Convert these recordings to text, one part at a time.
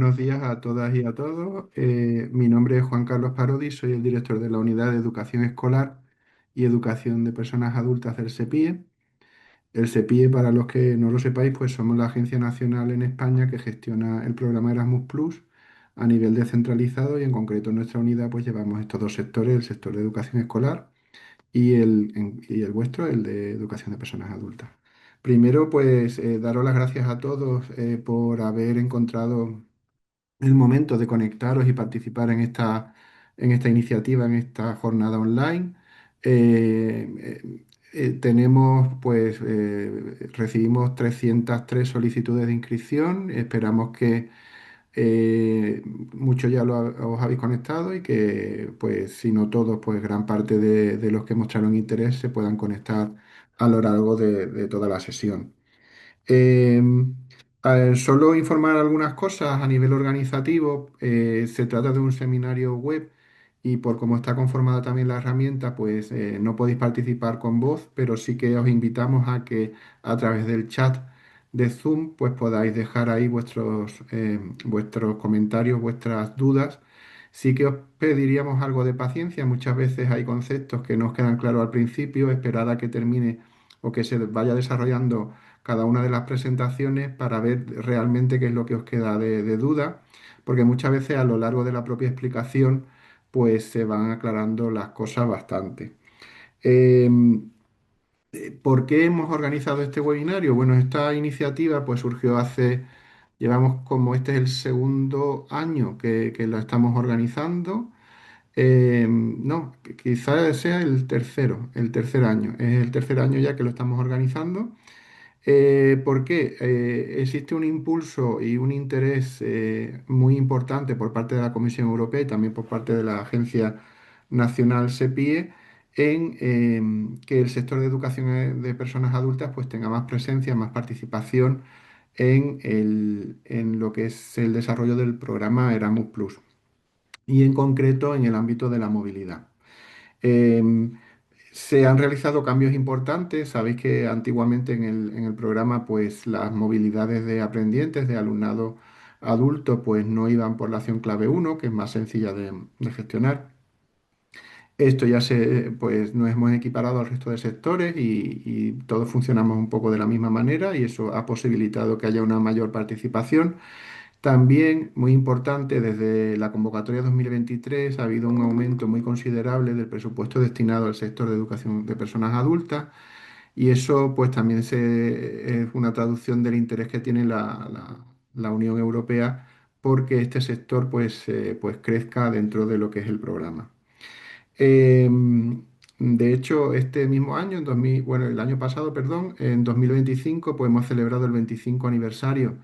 buenos días a todas y a todos. Mi nombre es Juan Carlos Parodi, soy el director de la Unidad de Educación Escolar y Educación de Personas Adultas del SEPIE. El SEPIE, para los que no lo sepáis, pues somos la agencia nacional en España que gestiona el programa Erasmus Plus a nivel descentralizado y en concreto en nuestra unidad pues llevamos estos dos sectores, el sector de educación escolar y el vuestro, el de educación de personas adultas. Primero, pues daros las gracias a todos por haber encontrado el momento de conectaros y participar en esta iniciativa, en esta jornada online. Recibimos 303 solicitudes de inscripción. Esperamos que eh, muchos ya os habéis conectado y que, pues, si no todos, pues gran parte de los que mostraron interés se puedan conectar a lo largo de toda la sesión. Eh, Solo informar algunas cosas a nivel organizativo. Se trata de un seminario web y por cómo está conformada también la herramienta, pues no podéis participar con voz, pero sí que os invitamos a que a través del chat de Zoom, pues podáis dejar ahí vuestros comentarios, vuestras dudas. Sí que os pediríamos algo de paciencia. Muchas veces hay conceptos que no os quedan claros al principio. Esperad a que termine o que se vaya desarrollando cada una de las presentaciones para ver realmente qué es lo que os queda de duda, porque muchas veces a lo largo de la propia explicación pues se van aclarando las cosas bastante. Eh, ¿Por qué hemos organizado este webinario? Bueno, esta iniciativa pues surgió llevamos como este es el segundo año que lo estamos organizando. No, quizás sea el tercer año. Es el tercer año ya que lo estamos organizando. ¿Por qué? Existe un impulso y un interés muy importante por parte de la Comisión Europea y también por parte de la Agencia Nacional SEPIE en que el sector de educación de personas adultas pues tenga más presencia, más participación en lo que es el desarrollo del programa Erasmus Plus y en concreto en el ámbito de la movilidad. Em, Se han realizado cambios importantes. Sabéis que antiguamente en el programa, pues las movilidades de aprendientes, de alumnado adulto, pues no iban por la acción clave uno, que es más sencilla de gestionar. Esto pues nos hemos equiparado al resto de sectores y todos funcionamos un poco de la misma manera y eso ha posibilitado que haya una mayor participación. También, muy importante, desde la convocatoria 2023 ha habido un aumento muy considerable del presupuesto destinado al sector de educación de personas adultas y eso pues también es una traducción del interés que tiene la Unión Europea porque este sector pues crezca dentro de lo que es el programa. De hecho, este mismo año, bueno, el año pasado, perdón, en 2025, pues hemos celebrado el 25 aniversario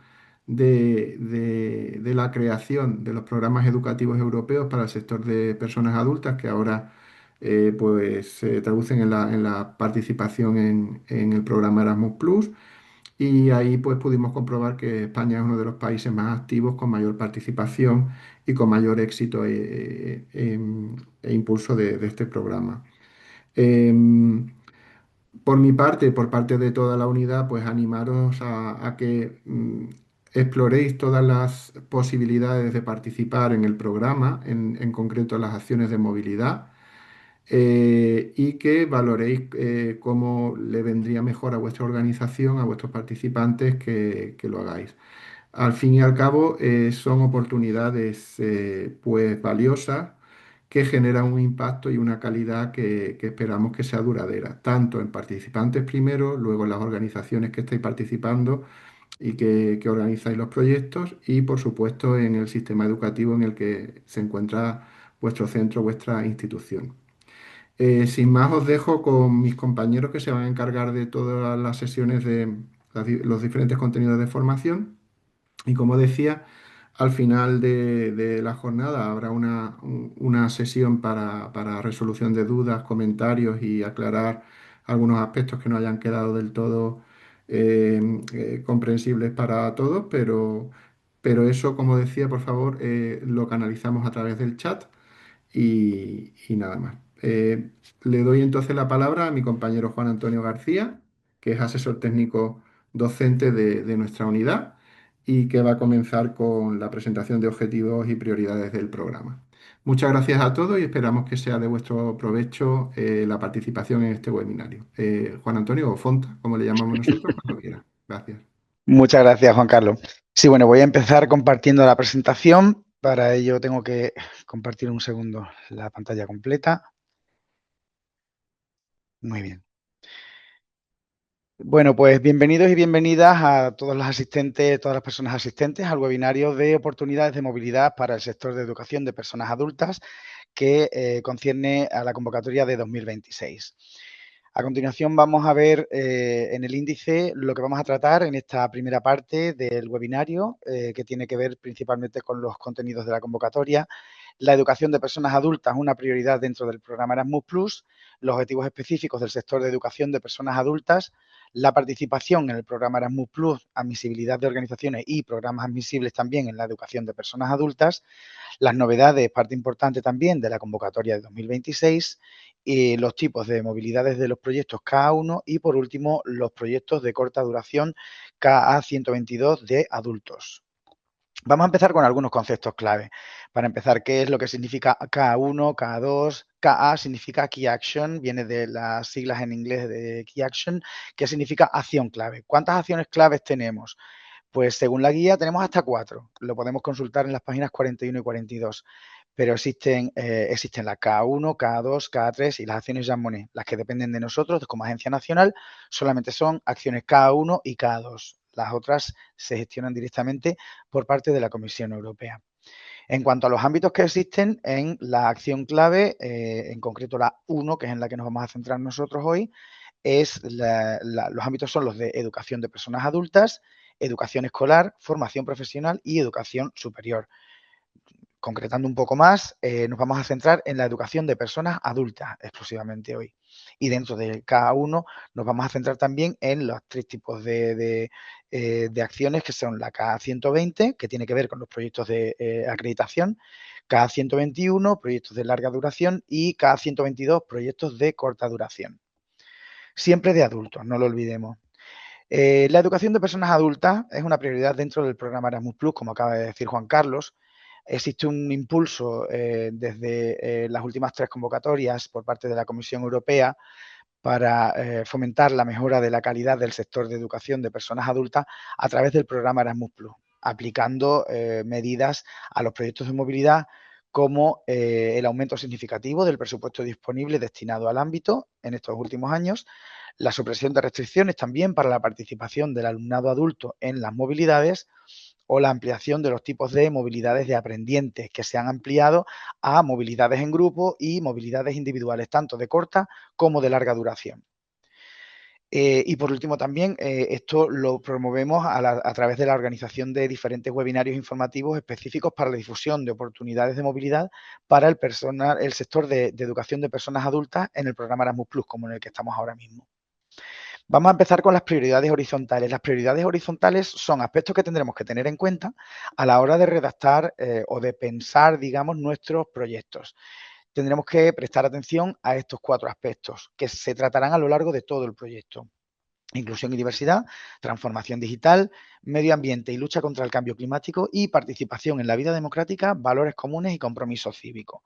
de la creación de los programas educativos europeos para el sector de personas adultas, que ahora pues se traducen en la participación en el programa Erasmus Plus. Y ahí pues pudimos comprobar que España es uno de los países más activos, con mayor participación y con mayor éxito e impulso de este programa. Em, por mi parte, por parte de toda la unidad, pues animaros a que exploréis todas las posibilidades de participar en el programa, en concreto las acciones de movilidad, y que valoréis cómo le vendría mejor a vuestra organización, a vuestros participantes que lo hagáis. Al fin y al cabo, son oportunidades pues valiosas que generan un impacto y una calidad que esperamos que sea duradera, tanto en participantes primero, luego en las organizaciones que estáis participando y que organizáis los proyectos y, por supuesto, en el sistema educativo en el que se encuentra vuestro centro, vuestra institución. Sin más, os dejo con mis compañeros que se van a encargar de todas las sesiones de los diferentes contenidos de formación. Y como decía, al final de la jornada habrá una sesión para resolución de dudas, comentarios y aclarar algunos aspectos que no hayan quedado del todo comprensibles para todos, pero eso, como decía, por favor, lo canalizamos a través del chat y nada más. Le doy entonces la palabra a mi compañero Juan Antonio García, que es asesor técnico docente de nuestra unidad y que va a comenzar con la presentación de objetivos y prioridades del programa. Muchas gracias a todos y esperamos que sea de vuestro provecho la participación en este webinario. Juan Antonio o Fonta, como le llamamos nosotros, cuando quiera. Gracias. Muchas gracias, Juan Carlos. Sí, bueno, voy a empezar compartiendo la presentación. Para ello tengo que compartir un segundo la pantalla completa. Muy bien. Bueno, pues bienvenidos y bienvenidas a todos los asistentes, todas las personas asistentes al webinario de oportunidades de movilidad para el sector de educación de personas adultas que concierne a la convocatoria de 2026. A continuación vamos a ver en el índice lo que vamos a tratar en esta primera parte del webinario, que tiene que ver principalmente con los contenidos de la convocatoria. La educación de personas adultas, una prioridad dentro del programa Erasmus+, los objetivos específicos del sector de educación de personas adultas, la participación en el programa Erasmus+, admisibilidad de organizaciones y programas admisibles también en la educación de personas adultas, las novedades, parte importante también de la convocatoria de 2026, y los tipos de movilidades de los proyectos KA1 y, por último, los proyectos de corta duración KA122 de adultos. Vamos a empezar con algunos conceptos clave. Para empezar, ¿qué es lo que significa KA1, KA2? KA significa Key Action, viene de las siglas en inglés de Key Action, que significa acción clave. ¿Cuántas acciones claves tenemos? Pues según la guía tenemos hasta 4. Lo podemos consultar en las páginas 41 y 42. Pero existen la KA1, KA2, KA3 y las acciones Jean Monnet. Las que dependen de nosotros como agencia nacional solamente son acciones KA1 y KA2. Las otras se gestionan directamente por parte de la Comisión Europea. En cuanto a los ámbitos que existen en la acción clave, en concreto la 1, que es en la que nos vamos a centrar nosotros hoy, los ámbitos son los de educación de personas adultas, educación escolar, formación profesional y educación superior. Concretando un poco más, nos vamos a centrar en la educación de personas adultas exclusivamente hoy. Y dentro de cada uno nos vamos a centrar también en los 3 tipos de acciones, que son la KA120, que tiene que ver con los proyectos de acreditación, KA121, proyectos de larga duración, y KA122, proyectos de corta duración. Siempre de adultos, no lo olvidemos. La educación de personas adultas es una prioridad dentro del programa Erasmus+, como acaba de decir Juan Carlos. Existe un impulso desde las últimas 3 convocatorias por parte de la Comisión Europea para fomentar la mejora de la calidad del sector de educación de personas adultas a través del programa Erasmus+, aplicando medidas a los proyectos de movilidad como el aumento significativo del presupuesto disponible destinado al ámbito en estos últimos años, la supresión de restricciones también para la participación del alumnado adulto en las movilidades o la ampliación de los tipos de movilidades de aprendientes que se han ampliado a movilidades en grupo y movilidades individuales, tanto de corta como de larga duración. Y por último también esto lo promovemos a través de la organización de diferentes webinarios informativos específicos para la difusión de oportunidades de movilidad para el sector de educación de personas adultas en el programa Erasmus+, como en el que estamos ahora mismo. Vamos a empezar con las prioridades horizontales. Las prioridades horizontales son aspectos que tendremos que tener en cuenta a la hora de redactar o de pensar, digamos, nuestros proyectos. Tendremos que prestar atención a estos 4 aspectos que se tratarán a lo largo de todo el proyecto. Inclusión y diversidad, transformación digital, medio ambiente y lucha contra el cambio climático y participación en la vida democrática, valores comunes y compromiso cívico.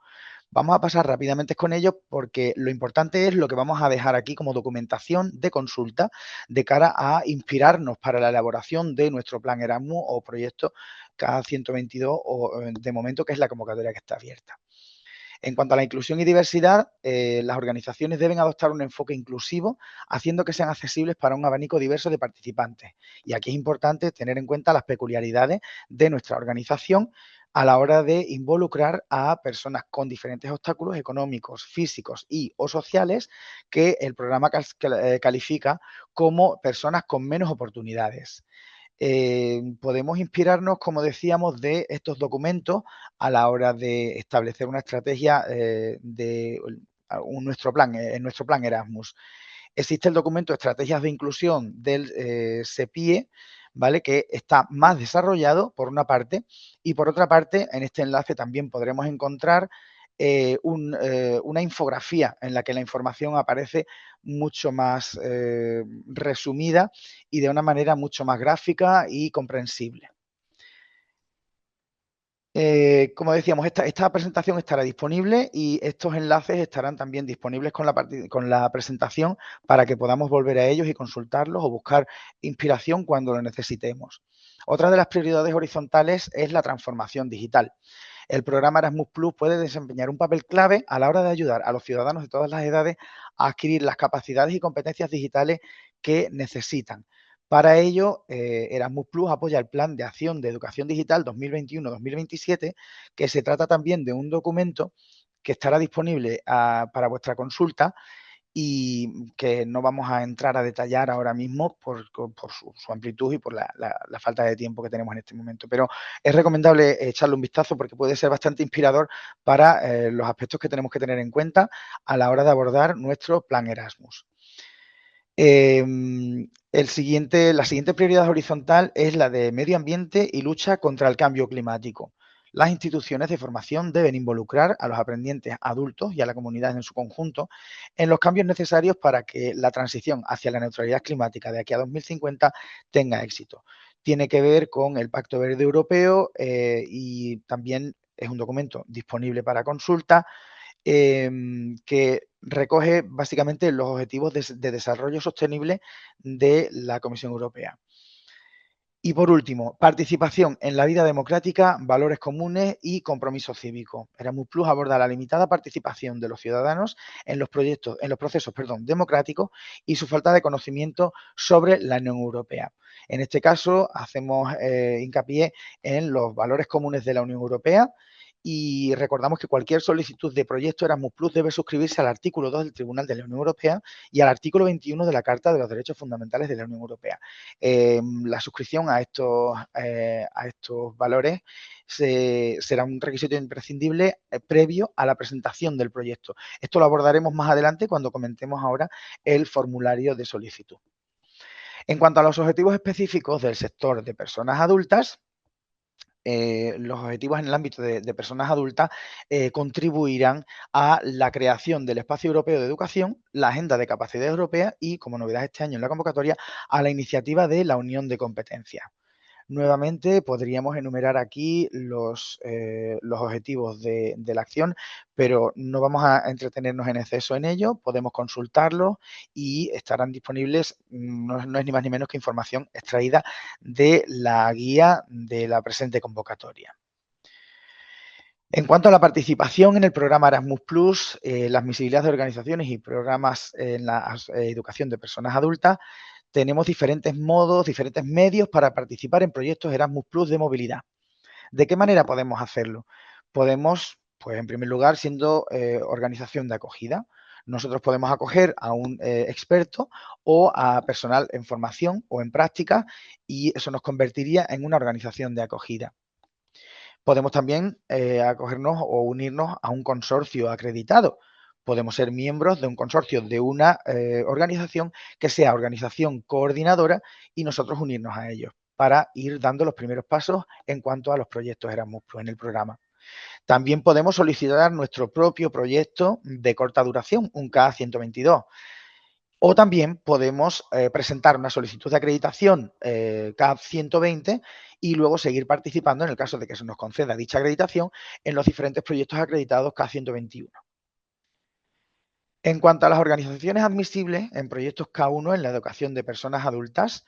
Vamos a pasar rápidamente con ello porque lo importante es lo que vamos a dejar aquí como documentación de consulta de cara a inspirarnos para la elaboración de nuestro plan Erasmus o proyecto K122 o de momento que es la convocatoria que está abierta. En cuanto a la inclusión y diversidad, las organizaciones deben adoptar un enfoque inclusivo, haciendo que sean accesibles para un abanico diverso de participantes. Y aquí es importante tener en cuenta las peculiaridades de nuestra organización a la hora de involucrar a personas con diferentes obstáculos económicos, físicos y o sociales que el programa califica como personas con menos oportunidades. Podemos inspirarnos, como decíamos, de estos documentos a la hora de establecer una estrategia en nuestro plan Erasmus. Existe el documento Estrategias de Inclusión del CEPIE, ¿vale? Que está más desarrollado, por una parte, y por otra parte, en este enlace también podremos encontrar una infografía en la que la información aparece mucho más resumida y de una manera mucho más gráfica y comprensible. Como decíamos, esta presentación estará disponible y estos enlaces estarán también disponibles con la presentación para que podamos volver a ellos y consultarlos o buscar inspiración cuando lo necesitemos. Otra de las prioridades horizontales es la transformación digital. El programa Erasmus Plus puede desempeñar un papel clave a la hora de ayudar a los ciudadanos de todas las edades a adquirir las capacidades y competencias digitales que necesitan. Para ello, Erasmus Plus apoya el Plan de Acción de Educación Digital 2021-2027, que se trata también de un documento que estará disponible para vuestra consulta y que no vamos a entrar a detallar ahora mismo por su amplitud y por la falta de tiempo que tenemos en este momento. Pero es recomendable echarle un vistazo porque puede ser bastante inspirador para los aspectos que tenemos que tener en cuenta a la hora de abordar nuestro plan Erasmus. La siguiente prioridad horizontal es la de medio ambiente y lucha contra el cambio climático. Las instituciones de formación deben involucrar a los aprendientes adultos y a la comunidad en su conjunto en los cambios necesarios para que la transición hacia la neutralidad climática de aquí a 2050 tenga éxito. Tiene que ver con el Pacto Verde Europeo y también es un documento disponible para consulta que recoge básicamente los objetivos de desarrollo sostenible de la Comisión Europea. Y por último, participación en la vida democrática, valores comunes y compromiso cívico. Erasmus Plus aborda la limitada participación de los ciudadanos en los procesos democráticos y su falta de conocimiento sobre la Unión Europea. En este caso, hacemos hincapié en los valores comunes de la Unión Europea y recordamos que cualquier solicitud de proyecto Erasmus Plus debe suscribirse al artículo 2 del Tribunal de la Unión Europea y al artículo 21 de la Carta de los Derechos Fundamentales de la Unión Europea. La suscripción a estos valores será un requisito imprescindible previo a la presentación del proyecto. Esto lo abordaremos más adelante cuando comentemos ahora el formulario de solicitud. En cuanto a los objetivos específicos del sector de personas adultas, los objetivos en el ámbito de personas adultas contribuirán a la creación del Espacio Europeo de Educación, la Agenda de Capacidad Europea y, como novedad este año en la convocatoria, a la iniciativa de la Unión de Competencias. Nuevamente podríamos enumerar aquí los objetivos de la acción, pero no vamos a entretenernos en exceso en ello, podemos consultarlos y estarán disponibles, no es ni más ni menos que información extraída de la guía de la presente convocatoria. En cuanto a la participación en el programa Erasmus Plus, la admisibilidad de organizaciones y programas en la educación de personas adultas, tenemos diferentes modos, diferentes medios para participar en proyectos Erasmus Plus de movilidad. ¿De qué manera podemos hacerlo? Podemos, pues en primer lugar, siendo organización de acogida. Nosotros podemos acoger a un experto o a personal en formación o en práctica y eso nos convertiría en una organización de acogida. Podemos también acogernos o unirnos a un consorcio acreditado. Podemos ser miembros de un consorcio de una organización que sea organización coordinadora y nosotros unirnos a ellos para ir dando los primeros pasos en cuanto a los proyectos Erasmus Plus en el programa. También podemos solicitar nuestro propio proyecto de corta duración, un K122. O también podemos presentar una solicitud de acreditación CAP 120 y luego seguir participando, en el caso de que se nos conceda dicha acreditación, en los diferentes proyectos acreditados CAP 121. En cuanto a las organizaciones admisibles en proyectos K1 en la educación de personas adultas,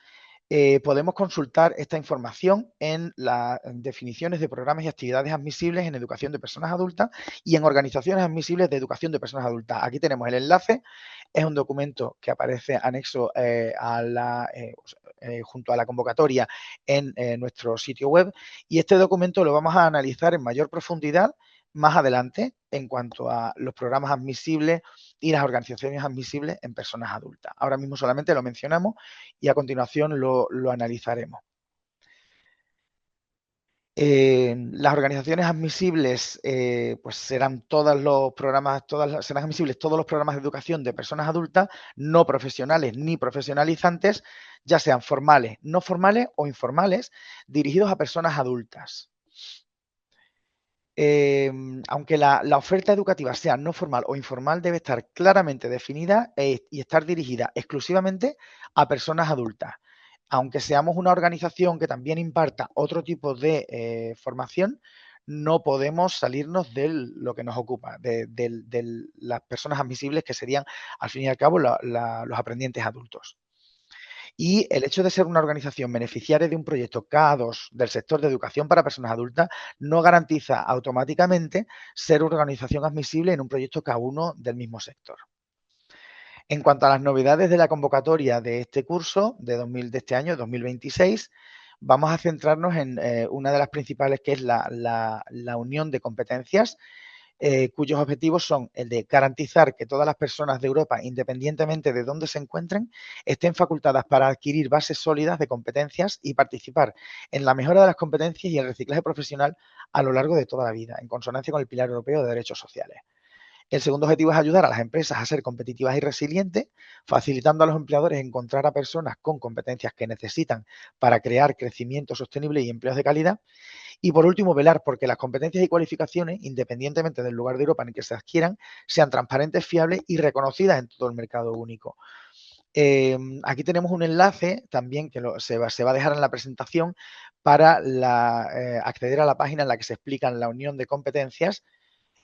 podemos consultar esta información en las definiciones de programas y actividades admisibles en educación de personas adultas y en organizaciones admisibles de educación de personas adultas. Aquí tenemos el enlace, es un documento que aparece anexo junto a la convocatoria en nuestro sitio web y este documento lo vamos a analizar en mayor profundidad más adelante en cuanto a los programas admisibles y las organizaciones admisibles en personas adultas. Ahora mismo solamente lo mencionamos y a continuación lo analizaremos. Las organizaciones admisibles pues serán todos los programas, serán admisibles todos los programas de educación de personas adultas, no profesionales ni profesionalizantes, ya sean formales, no formales o informales, dirigidos a personas adultas. Aunque la oferta educativa sea no formal o informal, debe estar claramente definida y estar dirigida exclusivamente a personas adultas. Aunque seamos una organización que también imparta otro tipo de formación, no podemos salirnos de lo que nos ocupa, de las personas admisibles que serían, al fin y al cabo, los aprendientes adultos. Y el hecho de ser una organización beneficiaria de un proyecto K2 del sector de educación para personas adultas no garantiza automáticamente ser una organización admisible en un proyecto K1 del mismo sector. En cuanto a las novedades de la convocatoria de este curso de este año, 2026, vamos a centrarnos en una de las principales, que es la unión de competencias, cuyos objetivos son el de garantizar que todas las personas de Europa, independientemente de dónde se encuentren, estén facultadas para adquirir bases sólidas de competencias y participar en la mejora de las competencias y el reciclaje profesional a lo largo de toda la vida, en consonancia con el Pilar Europeo de Derechos Sociales. El segundo objetivo es ayudar a las empresas a ser competitivas y resilientes, facilitando a los empleadores encontrar a personas con competencias que necesitan para crear crecimiento sostenible y empleos de calidad. Y por último, velar porque las competencias y cualificaciones, independientemente del lugar de Europa en el que se adquieran, sean transparentes, fiables y reconocidas en todo el mercado único. Aquí tenemos un enlace también que se va a dejar en la presentación para acceder a la página en la que se explican la unión de competencias,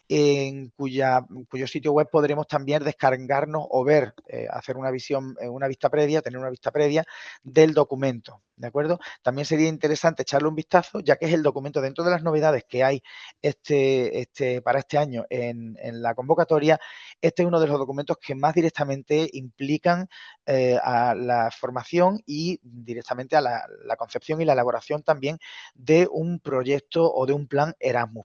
en cuyo sitio web podremos también descargarnos o ver, hacer una vista previa, tener una vista previa del documento, ¿de acuerdo? También sería interesante echarle un vistazo, ya que es el documento dentro de las novedades que hay para este año en la convocatoria. Este es uno de los documentos que más directamente implican a la formación y directamente a la concepción y la elaboración también de un proyecto o de un plan Erasmus+.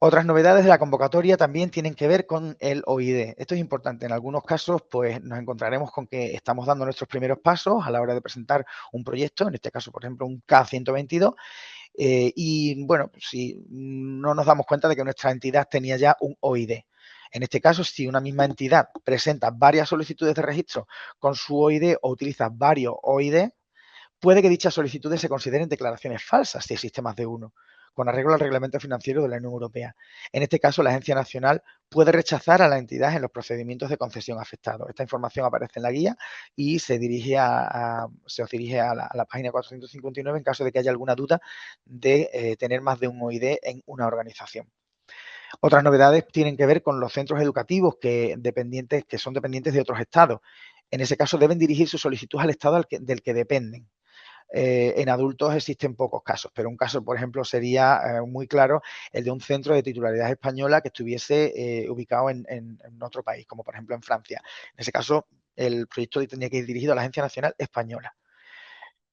Otras novedades de la convocatoria también tienen que ver con el OID. Esto es importante. En algunos casos, pues nos encontraremos con que estamos dando nuestros primeros pasos a la hora de presentar un proyecto, en este caso, por ejemplo, un K122, y bueno, si no nos damos cuenta de que nuestra entidad tenía ya un OID. En este caso, si una misma entidad presenta varias solicitudes de registro con su OID o utiliza varios OID, puede que dichas solicitudes se consideren declaraciones falsas si existe más de uno, con arreglo al reglamento financiero de la Unión Europea. En este caso, la Agencia Nacional puede rechazar a la entidad en los procedimientos de concesión afectados. Esta información aparece en la guía y se os dirige a la página 459 en caso de que haya alguna duda de tener más de un OID en una organización. Otras novedades tienen que ver con los centros educativos que son dependientes de otros estados. En ese caso, deben dirigir su solicitud al estado del que dependen. En adultos existen pocos casos, pero un caso, por ejemplo, sería muy claro el de un centro de titularidad española que estuviese ubicado en otro país, como por ejemplo en Francia. En ese caso, el proyecto tendría que ir dirigido a la Agencia Nacional Española.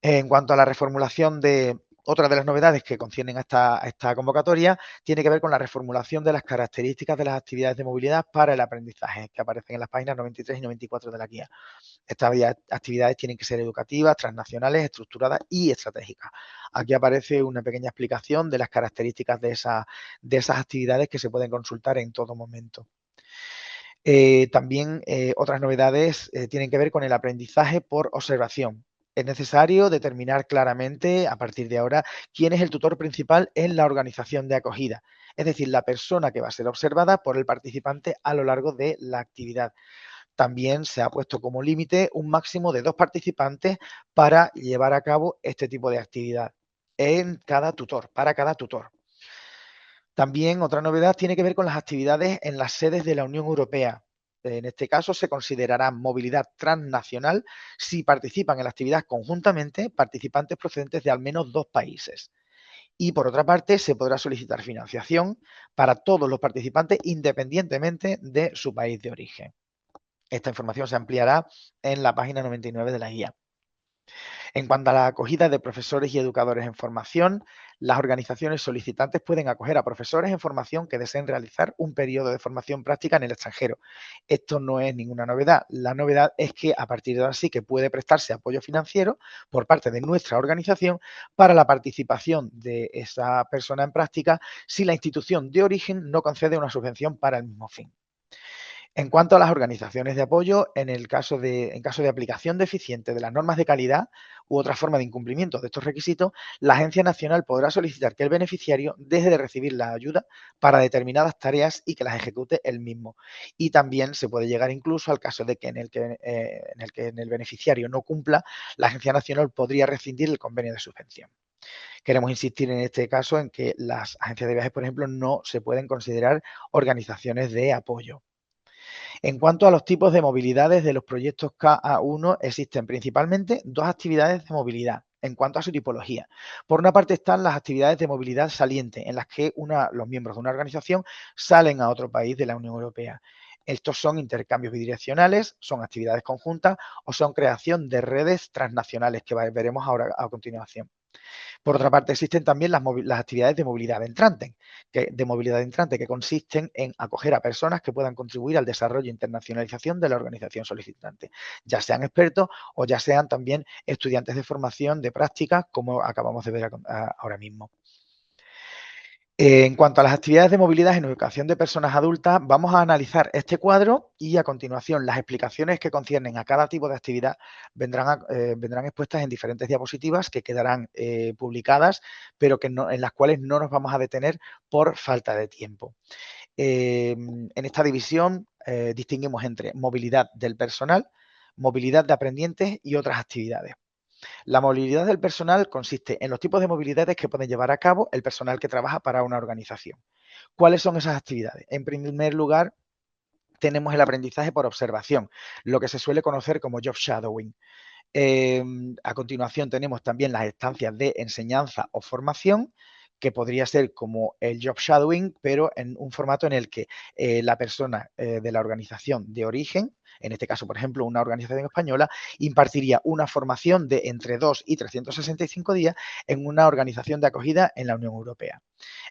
En cuanto a la reformulación de otra de las novedades que conciernen a esta convocatoria, tiene que ver con la reformulación de las características de las actividades de movilidad para el aprendizaje, que aparecen en las páginas 93 y 94 de la guía. Estas actividades tienen que ser educativas, transnacionales, estructuradas y estratégicas. Aquí aparece una pequeña explicación de las características de esas actividades que se pueden consultar en todo momento. También otras novedades tienen que ver con el aprendizaje por observación. Es necesario determinar claramente, a partir de ahora, quién es el tutor principal en la organización de acogida, es decir, la persona que va a ser observada por el participante a lo largo de la actividad. También se ha puesto como límite un máximo de 2 participantes para llevar a cabo este tipo de actividad para cada tutor. También otra novedad tiene que ver con las actividades en las sedes de la Unión Europea. En este caso se considerará movilidad transnacional si participan en la actividad conjuntamente participantes procedentes de al menos 2 países. Y por otra parte, se podrá solicitar financiación para todos los participantes independientemente de su país de origen. Esta información se ampliará en la página 99 de la guía. En cuanto a la acogida de profesores y educadores en formación, las organizaciones solicitantes pueden acoger a profesores en formación que deseen realizar un periodo de formación práctica en el extranjero. Esto no es ninguna novedad. La novedad es que a partir de ahora sí que puede prestarse apoyo financiero por parte de nuestra organización para la participación de esa persona en práctica si la institución de origen no concede una subvención para el mismo fin. En cuanto a las organizaciones de apoyo, en caso de aplicación deficiente de las normas de calidad u otra forma de incumplimiento de estos requisitos, la Agencia Nacional podrá solicitar que el beneficiario deje de recibir la ayuda para determinadas tareas y que las ejecute él mismo. Y también se puede llegar incluso al caso de que en el que el beneficiario no cumpla, la Agencia Nacional podría rescindir el convenio de subvención. Queremos insistir en este caso en que las agencias de viajes, por ejemplo, no se pueden considerar organizaciones de apoyo. En cuanto a los tipos de movilidades de los proyectos KA1, existen principalmente dos actividades de movilidad en cuanto a su tipología. Por una parte están las actividades de movilidad saliente, en las que los miembros de una organización salen a otro país de la Unión Europea. Estos son intercambios bidireccionales, son actividades conjuntas o son creación de redes transnacionales que veremos ahora a continuación. Por otra parte, existen también las actividades de movilidad entrante, que consisten en acoger a personas que puedan contribuir al desarrollo e internacionalización de la organización solicitante, ya sean expertos o ya sean también estudiantes de formación de prácticas, como acabamos de ver ahora mismo. En cuanto a las actividades de movilidad en educación de personas adultas, vamos a analizar este cuadro y a continuación las explicaciones que conciernen a cada tipo de actividad vendrán expuestas en diferentes diapositivas que quedarán publicadas, pero en las cuales no nos vamos a detener por falta de tiempo. En esta división distinguimos entre movilidad del personal, movilidad de aprendientes y otras actividades. La movilidad del personal consiste en los tipos de movilidades que puede llevar a cabo el personal que trabaja para una organización. ¿Cuáles son esas actividades? En primer lugar, tenemos el aprendizaje por observación, lo que se suele conocer como job shadowing. A continuación tenemos también las estancias de enseñanza o formación, que podría ser como el job shadowing, pero en un formato en el que la persona de la organización de origen, en este caso, por ejemplo, una organización española, impartiría una formación de entre 2 y 365 días en una organización de acogida en la Unión Europea.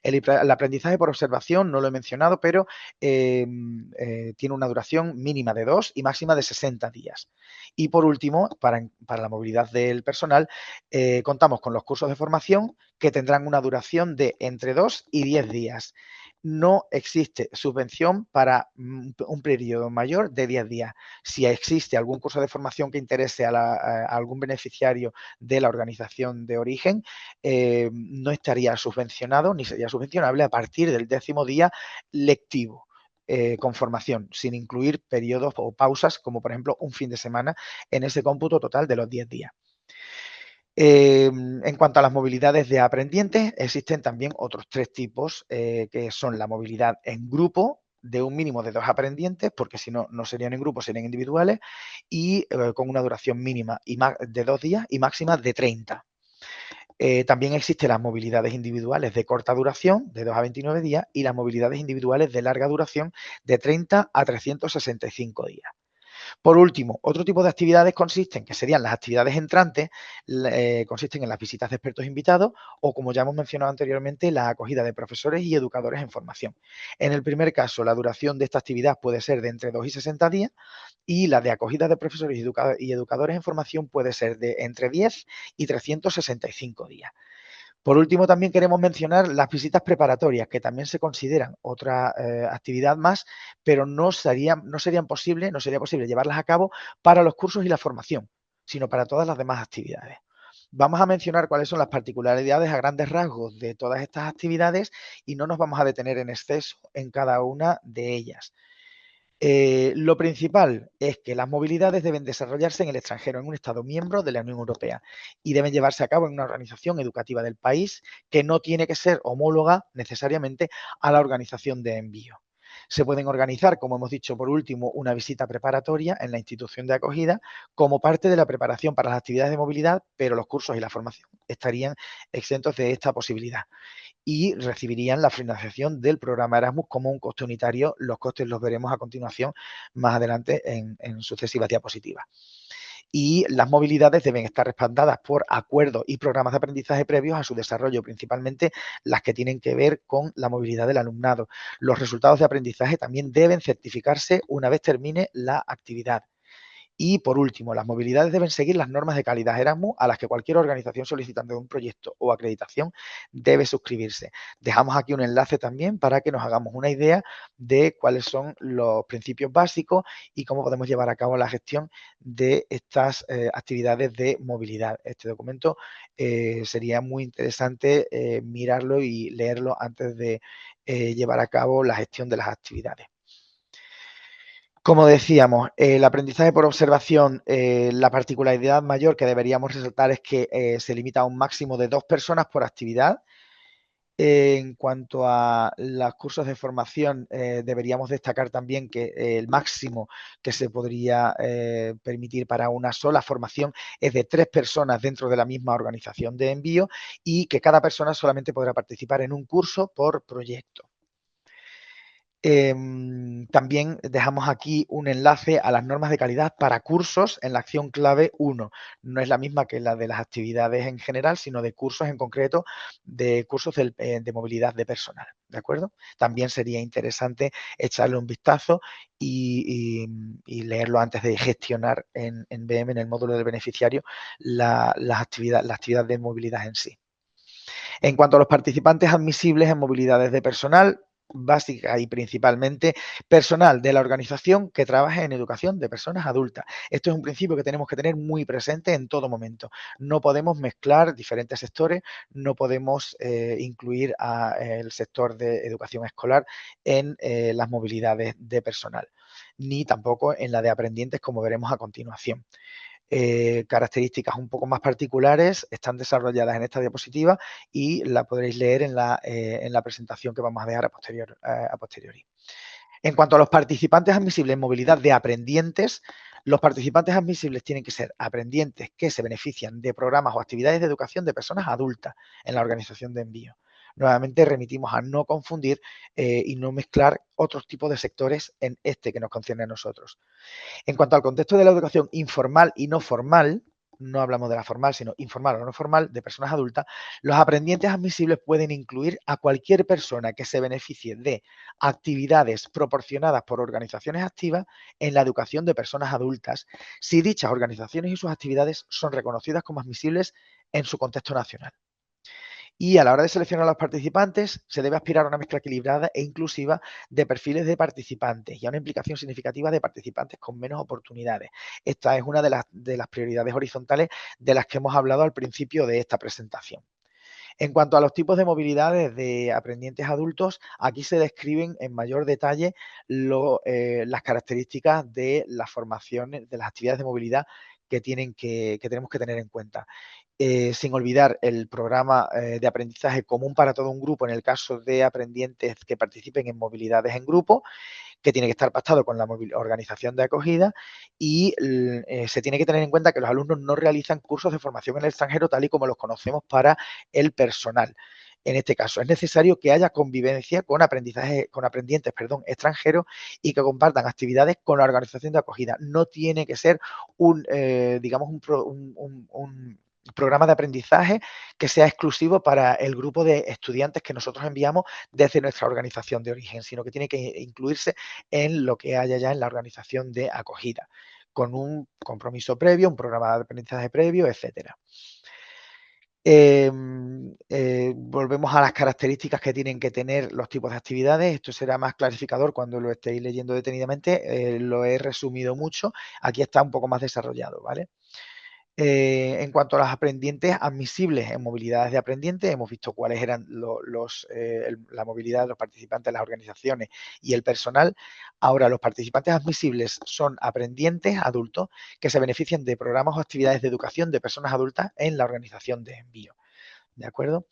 El aprendizaje por observación, no lo he mencionado, pero tiene una duración mínima de 2 y máxima de 60 días. Y por último, para la movilidad del personal, contamos con los cursos de formación que tendrán una duración de entre 2 y 10 días. No existe subvención para un periodo mayor de 10 días. Si existe algún curso de formación que interese a algún beneficiario de la organización de origen, no estaría subvencionado ni sería subvencionable a partir del 10º día lectivo. Con formación, sin incluir periodos o pausas, como por ejemplo un fin de semana en ese cómputo total de los 10 días. En cuanto a las movilidades de aprendientes, existen también otros 3 tipos, que son la movilidad en grupo, de un mínimo de 2 aprendientes, porque si no, no serían en grupo, serían individuales, y con una duración mínima de 2 días y máxima de 30. También existen las movilidades individuales de corta duración, de 2 a 29 días, y las movilidades individuales de larga duración, de 30 a 365 días. Por último, otro tipo de actividades que serían las actividades entrantes, consisten en las visitas de expertos invitados o, como ya hemos mencionado anteriormente, la acogida de profesores y educadores en formación. En el primer caso, la duración de esta actividad puede ser de entre 2 y 60 días y la de acogida de profesores y educadores en formación puede ser de entre 10 y 365 días. Por último, también queremos mencionar las visitas preparatorias, que también se consideran otra actividad más, pero no sería posible llevarlas a cabo para los cursos y la formación, sino para todas las demás actividades. Vamos a mencionar cuáles son las particularidades a grandes rasgos de todas estas actividades y no nos vamos a detener en exceso en cada una de ellas. Lo principal es que las movilidades deben desarrollarse en el extranjero, en un Estado miembro de la Unión Europea, y deben llevarse a cabo en una organización educativa del país que no tiene que ser homóloga necesariamente a la organización de envío. Se pueden organizar, como hemos dicho por último, una visita preparatoria en la institución de acogida como parte de la preparación para las actividades de movilidad, pero los cursos y la formación estarían exentos de esta posibilidad y recibirían la financiación del programa Erasmus como un coste unitario. Los costes los veremos a continuación más adelante en sucesivas diapositivas. Y las movilidades deben estar respaldadas por acuerdos y programas de aprendizaje previos a su desarrollo, principalmente las que tienen que ver con la movilidad del alumnado. Los resultados de aprendizaje también deben certificarse una vez termine la actividad. Y por último, las movilidades deben seguir las normas de calidad Erasmus a las que cualquier organización solicitante de un proyecto o acreditación debe suscribirse. Dejamos aquí un enlace también para que nos hagamos una idea de cuáles son los principios básicos y cómo podemos llevar a cabo la gestión de estas actividades de movilidad. Este documento sería muy interesante mirarlo y leerlo antes de llevar a cabo la gestión de las actividades. Como decíamos, el aprendizaje por observación, la particularidad mayor que deberíamos resaltar es que se limita a un máximo de 2 personas por actividad. En cuanto a los cursos de formación, deberíamos destacar también que el máximo que se podría permitir para una sola formación es de 3 personas dentro de la misma organización de envío y que cada persona solamente podrá participar en un curso por proyecto. También dejamos aquí un enlace a las normas de calidad para cursos en la acción clave 1. No es la misma que la de las actividades en general, sino de cursos en concreto, de cursos de movilidad de personal. ¿De acuerdo? También sería interesante echarle un vistazo y leerlo antes de gestionar en BM, en el módulo del beneficiario, las actividades de movilidad en sí. En cuanto a los participantes admisibles en movilidades de personal, básica y principalmente personal de la organización que trabaje en educación de personas adultas. Esto es un principio que tenemos que tener muy presente en todo momento. No podemos mezclar diferentes sectores, no podemos incluir al sector de educación escolar en las movilidades de personal, ni tampoco en la de aprendientes, como veremos a continuación. Características un poco más particulares están desarrolladas en esta diapositiva y la podréis leer en la presentación que vamos a dejar a posteriori. En cuanto a los participantes admisibles en movilidad de aprendientes, los participantes admisibles tienen que ser aprendientes que se benefician de programas o actividades de educación de personas adultas en la organización de envío. Nuevamente remitimos a no confundir y no mezclar otros tipos de sectores en este que nos concierne a nosotros. En cuanto al contexto de la educación informal y no formal, no hablamos de la formal, sino informal o no formal, de personas adultas, los aprendientes admisibles pueden incluir a cualquier persona que se beneficie de actividades proporcionadas por organizaciones activas en la educación de personas adultas, si dichas organizaciones y sus actividades son reconocidas como admisibles en su contexto nacional. Y a la hora de seleccionar a los participantes, se debe aspirar a una mezcla equilibrada e inclusiva de perfiles de participantes y a una implicación significativa de participantes con menos oportunidades. Esta es una de las prioridades horizontales de las que hemos hablado al principio de esta presentación. En cuanto a los tipos de movilidades de aprendientes adultos, aquí se describen en mayor detalle las características de las formaciones, de las actividades de movilidad que tenemos que tener en cuenta. Sin olvidar el programa de aprendizaje común para todo un grupo en el caso de aprendientes que participen en movilidades en grupo, que tiene que estar pactado con la organización de acogida y se tiene que tener en cuenta que los alumnos no realizan cursos de formación en el extranjero tal y como los conocemos para el personal. En este caso, es necesario que haya convivencia con aprendientes extranjeros y que compartan actividades con la organización de acogida. No tiene que ser digamos, un programa de aprendizaje que sea exclusivo para el grupo de estudiantes que nosotros enviamos desde nuestra organización de origen, sino que tiene que incluirse en lo que haya ya en la organización de acogida, con un compromiso previo, un programa de aprendizaje previo, etcétera. Volvemos a las características que tienen que tener los tipos de actividades. Esto será más clarificador cuando lo estéis leyendo detenidamente. Lo he resumido mucho. Aquí está un poco más desarrollado, ¿vale? En cuanto a los aprendientes admisibles en movilidades de aprendientes, hemos visto cuáles eran la movilidad de los participantes, las organizaciones y el personal. Ahora, los participantes admisibles son aprendientes adultos que se benefician de programas o actividades de educación de personas adultas en la organización de envío. ¿De acuerdo?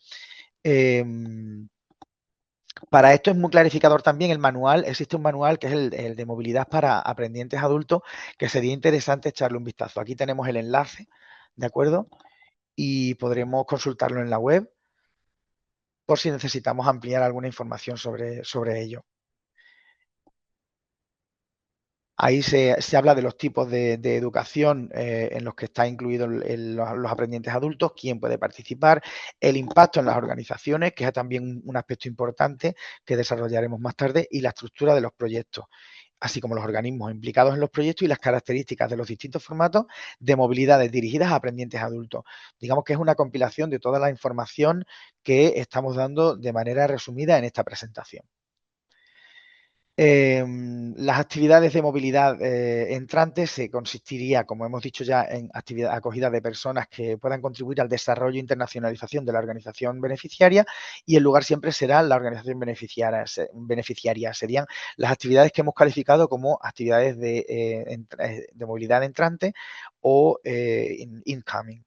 Para esto es muy clarificador también el manual. Existe un manual que es el de movilidad para aprendientes adultos, que sería interesante echarle un vistazo. Aquí tenemos el enlace, ¿de acuerdo? Y podremos consultarlo en la web por si necesitamos ampliar alguna información sobre ello. Ahí se habla de los tipos de educación en los que está incluido los aprendientes adultos, quién puede participar, el impacto en las organizaciones, que es también un aspecto importante que desarrollaremos más tarde, y la estructura de los proyectos, así como los organismos implicados en los proyectos y las características de los distintos formatos de movilidades dirigidas a aprendientes adultos. Digamos que es una compilación de toda la información que estamos dando de manera resumida en esta presentación. Las actividades de movilidad entrantes se consistiría, como hemos dicho ya, en acogida de personas que puedan contribuir al desarrollo e internacionalización de la organización beneficiaria, y el lugar siempre será la organización beneficiaria. Serían las actividades que hemos calificado como actividades de movilidad entrante o incoming,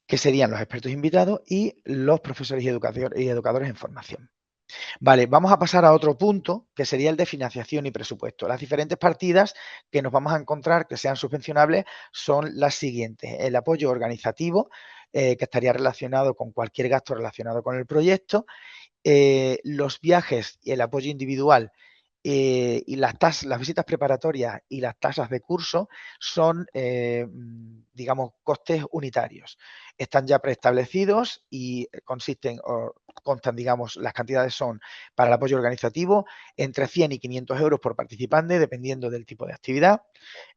que serían los expertos invitados y los profesores y educadores en formación. Vale, vamos a pasar a otro punto, que sería el de financiación y presupuesto. Las diferentes partidas que nos vamos a encontrar que sean subvencionables son las siguientes. El apoyo organizativo, que estaría relacionado con cualquier gasto relacionado con el proyecto. Los viajes y el apoyo individual y las visitas preparatorias y las tasas de curso son, digamos, costes unitarios. Están ya preestablecidos y constan, digamos, las cantidades son para el apoyo organizativo entre 100 y 500 euros por participante, dependiendo del tipo de actividad.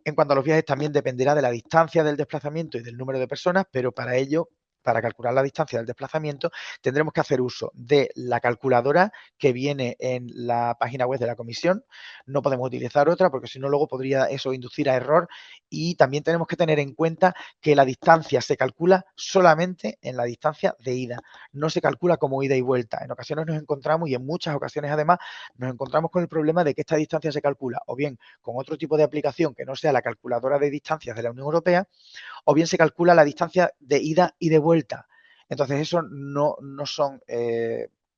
En cuanto a los viajes, también dependerá de la distancia del desplazamiento y del número de personas, pero para ello, para calcular la distancia del desplazamiento, tendremos que hacer uso de la calculadora que viene en la página web de la comisión. No podemos utilizar otra porque si no luego podría eso inducir a error, y también tenemos que tener en cuenta que la distancia se calcula solamente en la distancia de ida, no se calcula como ida y vuelta. En ocasiones nos encontramos, y en muchas ocasiones además, nos encontramos con el problema de que esta distancia se calcula o bien con otro tipo de aplicación que no sea la calculadora de distancias de la Unión Europea, o bien se calcula la distancia de ida y de vuelta. Entonces, eso no son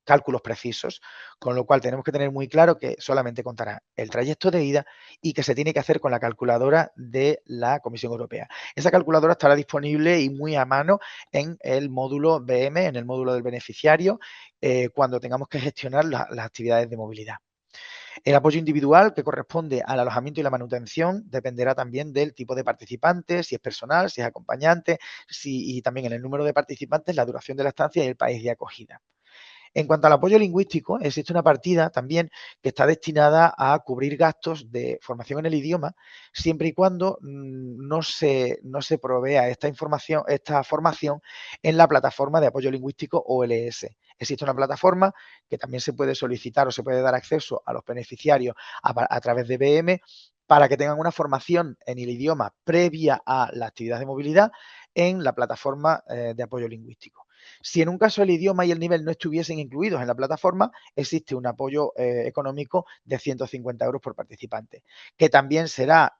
cálculos precisos, con lo cual tenemos que tener muy claro que solamente contará el trayecto de ida y que se tiene que hacer con la calculadora de la Comisión Europea. Esa calculadora estará disponible y muy a mano en el módulo BM, en el módulo del beneficiario, cuando tengamos que gestionar las actividades de movilidad. El apoyo individual, que corresponde al alojamiento y la manutención, dependerá también del tipo de participante, si es personal, si es acompañante, y también en el número de participantes, la duración de la estancia y el país de acogida. En cuanto al apoyo lingüístico, existe una partida también que está destinada a cubrir gastos de formación en el idioma, siempre y cuando no se provea esta formación en la plataforma de apoyo lingüístico OLS. Existe una plataforma que también se puede solicitar o se puede dar acceso a los beneficiarios a través de BM para que tengan una formación en el idioma previa a la actividad de movilidad en la plataforma de apoyo lingüístico. Si en un caso el idioma y el nivel no estuviesen incluidos en la plataforma, existe un apoyo económico de 150 euros por participante, que también será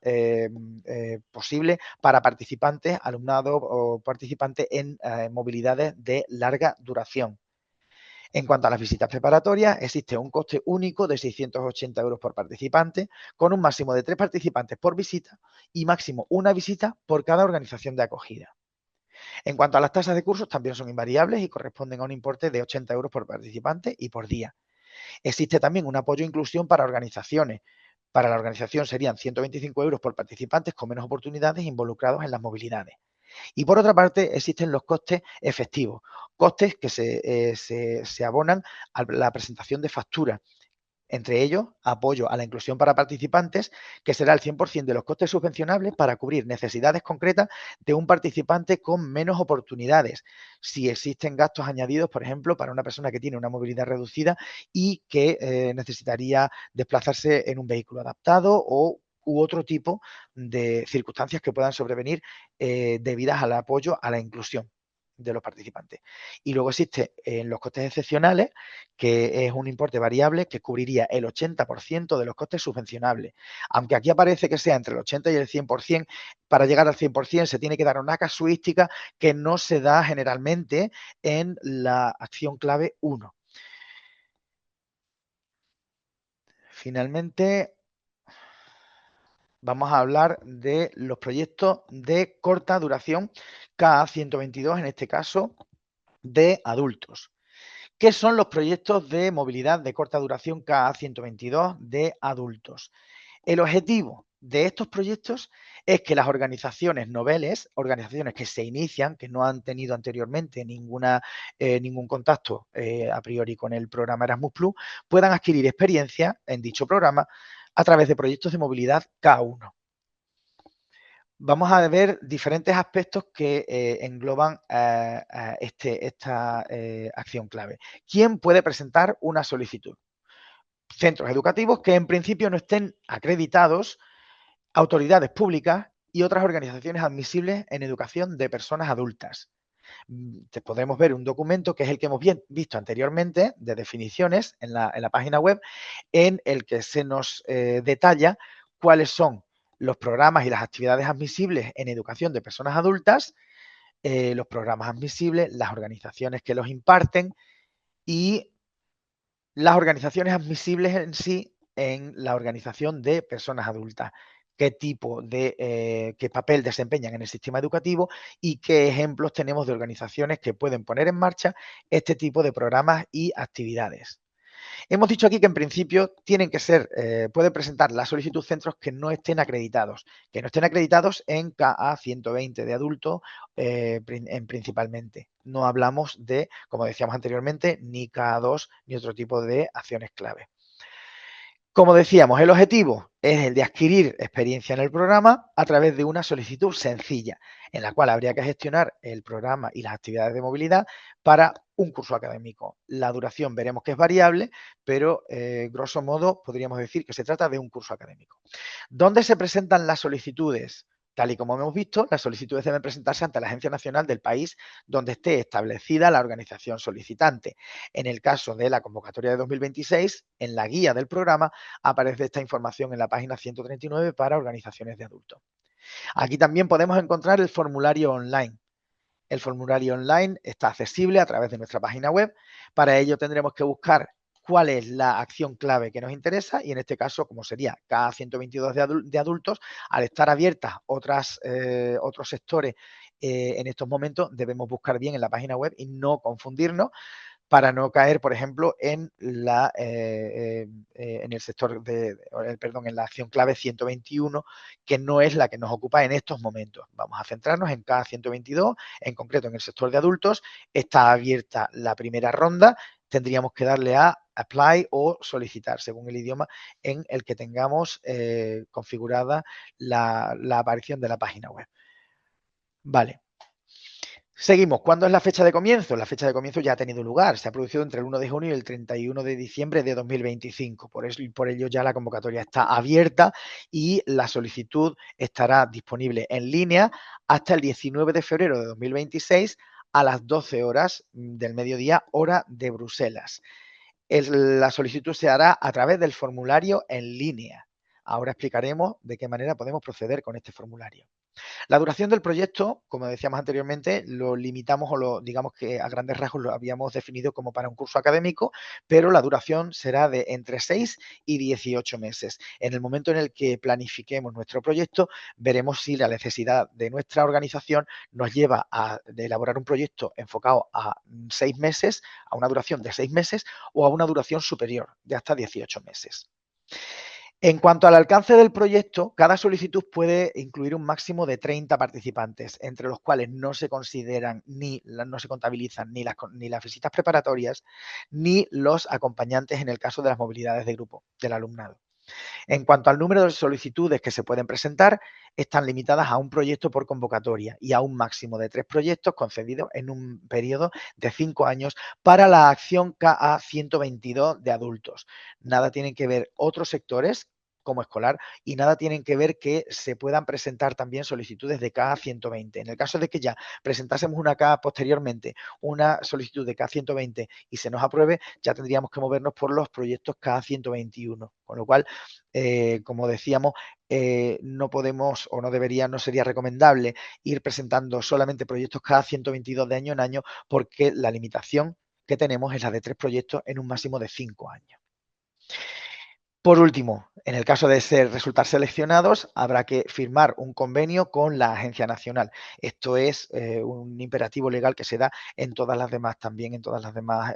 posible para participantes, alumnado o participantes en movilidades de larga duración. En cuanto a las visitas preparatorias, existe un coste único de 680 euros por participante, con un máximo de 3 participantes por visita y máximo una visita por cada organización de acogida. En cuanto a las tasas de cursos, también son invariables y corresponden a un importe de 80 euros por participante y por día. Existe también un apoyo e inclusión para organizaciones. Para la organización serían 125 euros por participantes con menos oportunidades involucrados en las movilidades. Y por otra parte, existen los costes efectivos, costes que se abonan a la presentación de facturas. Entre ellos, apoyo a la inclusión para participantes, que será el 100% de los costes subvencionables para cubrir necesidades concretas de un participante con menos oportunidades. Si existen gastos añadidos, por ejemplo, para una persona que tiene una movilidad reducida y que necesitaría desplazarse en un vehículo adaptado u otro tipo de circunstancias que puedan sobrevenir debidas al apoyo a la inclusión de los participantes. Y luego existe los costes excepcionales, que es un importe variable que cubriría el 80% de los costes subvencionables. Aunque aquí aparece que sea entre el 80 y el 100%, para llegar al 100% se tiene que dar una casuística que no se da generalmente en la acción clave 1. Finalmente, vamos a hablar de los proyectos de corta duración KA 122, en este caso de adultos. ¿Qué son los proyectos de movilidad de corta duración KA 122 de adultos? El objetivo de estos proyectos es que las organizaciones noveles, organizaciones que se inician, que no han tenido anteriormente ningún contacto a priori con el programa Erasmus Plus, puedan adquirir experiencia en dicho programa a través de proyectos de movilidad K1. Vamos a ver diferentes aspectos que engloban esta acción clave. ¿Quién puede presentar una solicitud? centros educativos que en principio no estén acreditados, autoridades públicas y otras organizaciones admisibles en educación de personas adultas. Podemos ver un documento que es el que hemos visto anteriormente de definiciones en la página web, en el que se nos detalla cuáles son los programas y las actividades admisibles en educación de personas adultas, los programas admisibles, las organizaciones que los imparten y las organizaciones admisibles en sí en la organización de personas adultas, qué tipo de, qué papel desempeñan en el sistema educativo y qué ejemplos tenemos de organizaciones que pueden poner en marcha este tipo de programas y actividades. Hemos dicho aquí que en principio tienen que ser, pueden presentar la solicitud centros que no estén acreditados en KA 120 de adulto principalmente. No hablamos de, como decíamos anteriormente, ni KA2 ni otro tipo de acciones clave. Como decíamos, el objetivo es el de adquirir experiencia en el programa a través de una solicitud sencilla, en la cual habría que gestionar el programa y las actividades de movilidad para un curso académico. La duración veremos que es variable, pero grosso modo podríamos decir que se trata de un curso académico. ¿Dónde se presentan las solicitudes? Tal y como hemos visto, las solicitudes deben presentarse ante la Agencia Nacional del país donde esté establecida la organización solicitante. En el caso de la convocatoria de 2026, en la guía del programa aparece esta información en la página 139 para organizaciones de adultos. Aquí también podemos encontrar el formulario online. El formulario online está accesible a través de nuestra página web. Para ello tendremos que buscar cuál es la acción clave que nos interesa y en este caso, como sería K 122 de adultos, al estar abiertas otros sectores en estos momentos, debemos buscar bien en la página web y no confundirnos para no caer, por ejemplo, en el sector perdón, en la acción clave 121, que no es la que nos ocupa en estos momentos. Vamos a centrarnos en cada 122, en concreto en el sector de adultos. Está abierta la primera ronda, tendríamos que darle a apply o solicitar, según el idioma en el que tengamos configurada la aparición de la página web. Vale. Seguimos. ¿Cuándo es la fecha de comienzo? La fecha de comienzo ya ha tenido lugar. Se ha producido entre el 1 de junio y el 31 de diciembre de 2025. Por ello ya la convocatoria está abierta y la solicitud estará disponible en línea hasta el 19 de febrero de 2026 a las 12 horas del mediodía, hora de Bruselas. La solicitud se hará a través del formulario en línea. Ahora explicaremos de qué manera podemos proceder con este formulario. La duración del proyecto, como decíamos anteriormente, lo limitamos digamos que a grandes rasgos lo habíamos definido como para un curso académico, pero la duración será de entre 6 y 18 meses. En el momento en el que planifiquemos nuestro proyecto, veremos si la necesidad de nuestra organización nos lleva a elaborar un proyecto enfocado a 6 meses, a una duración de 6 meses o a una duración superior de hasta 18 meses. En cuanto al alcance del proyecto, cada solicitud puede incluir un máximo de 30 participantes, entre los cuales no se consideran no se contabilizan ni las visitas preparatorias ni los acompañantes en el caso de las movilidades de grupo del alumnado. En cuanto al número de solicitudes que se pueden presentar, están limitadas a un proyecto por convocatoria y a un máximo de 3 proyectos concedidos en un periodo de 5 años para la acción KA 122 de adultos. Nada tienen que ver otros sectores como escolar y nada tienen que ver que se puedan presentar también solicitudes de KA 120. En el caso de que ya presentásemos una KA posteriormente, una solicitud de KA 120 y se nos apruebe, ya tendríamos que movernos por los proyectos KA 121, con lo cual como decíamos, no podemos o no sería recomendable ir presentando solamente proyectos cada 122 de año en año porque la limitación que tenemos es la de 3 proyectos en un máximo de 5 años. Por último, en el caso de resultar seleccionados, habrá que firmar un convenio con la Agencia Nacional. Esto es un imperativo legal que se da en todas las demás, también en todas las demás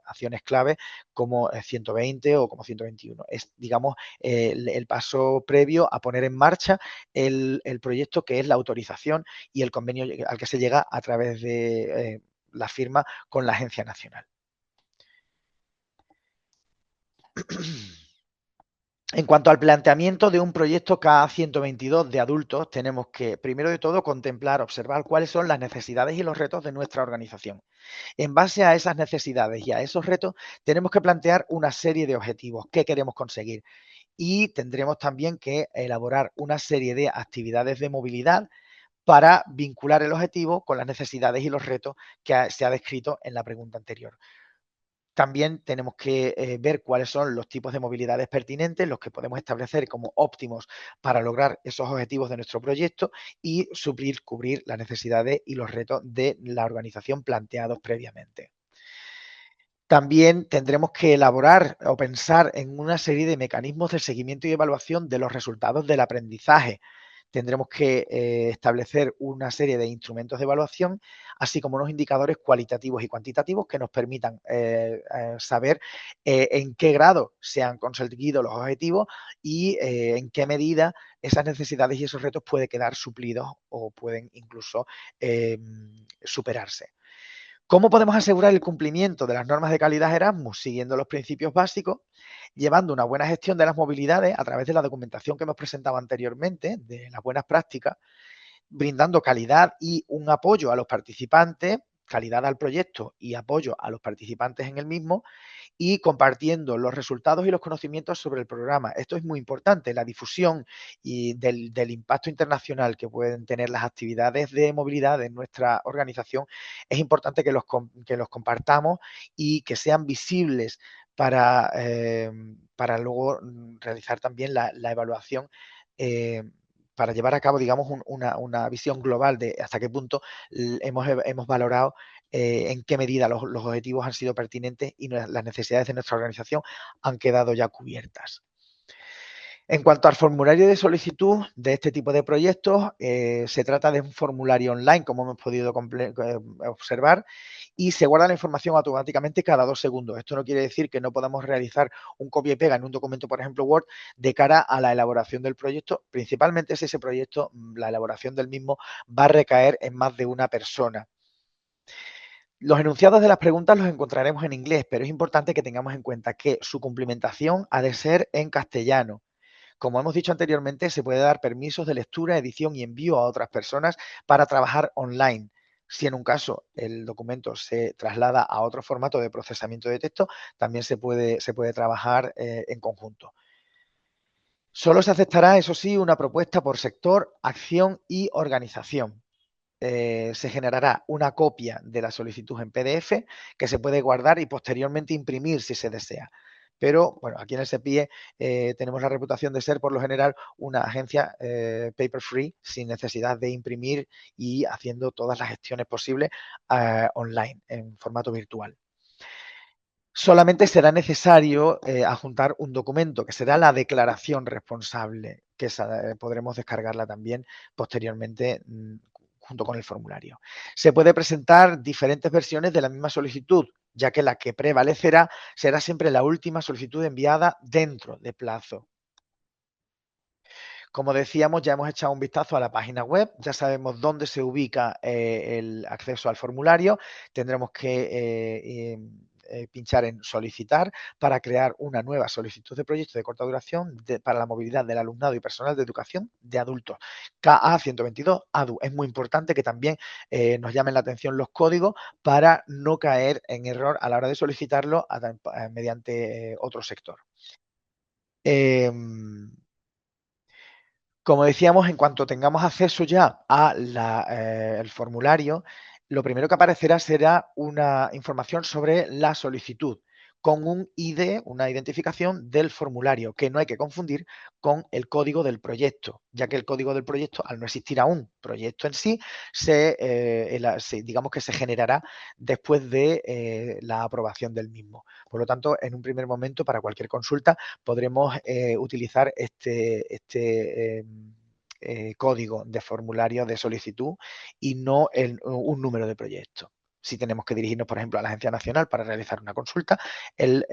acciones clave, como 120 o como 121. Es, digamos, el paso previo a poner en marcha el proyecto, que es la autorización y el convenio al que se llega a través de la firma con la Agencia Nacional. En cuanto al planteamiento de un proyecto K122 de adultos, tenemos que, primero de todo, contemplar, observar cuáles son las necesidades y los retos de nuestra organización. En base a esas necesidades y a esos retos, tenemos que plantear una serie de objetivos. ¿Qué queremos conseguir? Y tendremos también que elaborar una serie de actividades de movilidad para vincular el objetivo con las necesidades y los retos que se ha descrito en la pregunta anterior. También tenemos que ver cuáles son los tipos de movilidades pertinentes, los que podemos establecer como óptimos para lograr esos objetivos de nuestro proyecto y cubrir las necesidades y los retos de la organización planteados previamente. También tendremos que elaborar o pensar en una serie de mecanismos de seguimiento y evaluación de los resultados del aprendizaje. Tendremos que establecer una serie de instrumentos de evaluación, así como unos indicadores cualitativos y cuantitativos que nos permitan saber en qué grado se han conseguido los objetivos y en qué medida esas necesidades y esos retos pueden quedar suplidos o pueden incluso superarse. ¿Cómo podemos asegurar el cumplimiento de las normas de calidad Erasmus? Siguiendo los principios básicos, llevando una buena gestión de las movilidades a través de la documentación que hemos presentado anteriormente, de las buenas prácticas, brindando calidad y un apoyo a los participantes, calidad al proyecto y apoyo a los participantes en el mismo, y compartiendo los resultados y los conocimientos sobre el programa. Esto es muy importante, la difusión y del impacto internacional que pueden tener las actividades de movilidad en nuestra organización. Es importante que los compartamos y que sean visibles para luego realizar también la evaluación para llevar a cabo, digamos, una visión global de hasta qué punto hemos valorado en qué medida los objetivos han sido pertinentes y las necesidades de nuestra organización han quedado ya cubiertas. En cuanto al formulario de solicitud de este tipo de proyectos, se trata de un formulario online, como hemos podido observar, y se guarda la información automáticamente cada 2 segundos. Esto no quiere decir que no podamos realizar un copia y pega en un documento, por ejemplo, Word, de cara a la elaboración del proyecto, principalmente si ese proyecto, la elaboración del mismo, va a recaer en más de una persona. Los enunciados de las preguntas los encontraremos en inglés, pero es importante que tengamos en cuenta que su cumplimentación ha de ser en castellano. Como hemos dicho anteriormente, se puede dar permisos de lectura, edición y envío a otras personas para trabajar online. Si en un caso el documento se traslada a otro formato de procesamiento de texto, también se puede trabajar en conjunto. Solo se aceptará, eso sí, una propuesta por sector, acción y organización. Se generará una copia de la solicitud en PDF que se puede guardar y posteriormente imprimir si se desea. Pero, bueno, aquí en el SEPIE tenemos la reputación de ser, por lo general, una agencia paper free, sin necesidad de imprimir y haciendo todas las gestiones posibles online, en formato virtual. Solamente será necesario adjuntar un documento, que será la declaración responsable, que podremos descargarla también posteriormente junto con el formulario. Se puede presentar diferentes versiones de la misma solicitud, ya que la que prevalecerá será siempre la última solicitud enviada dentro de plazo. Como decíamos, ya hemos echado un vistazo a la página web, ya sabemos dónde se ubica el acceso al formulario, tendremos que pinchar en solicitar para crear una nueva solicitud de proyecto de corta duración para la movilidad del alumnado y personal de educación de adultos. KA122 ADU. Es muy importante que también nos llamen la atención los códigos para no caer en error a la hora de solicitarlo mediante otro sector. Como decíamos, en cuanto tengamos acceso ya al formulario, lo primero que aparecerá será una información sobre la solicitud con un ID, una identificación del formulario, que no hay que confundir con el código del proyecto, ya que el código del proyecto, al no existir aún proyecto en sí, digamos que se generará después de la aprobación del mismo. Por lo tanto, en un primer momento, para cualquier consulta, podremos utilizar este código de formulario de solicitud y no un número de proyecto. Si tenemos que dirigirnos, por ejemplo, a la Agencia Nacional para realizar una consulta, el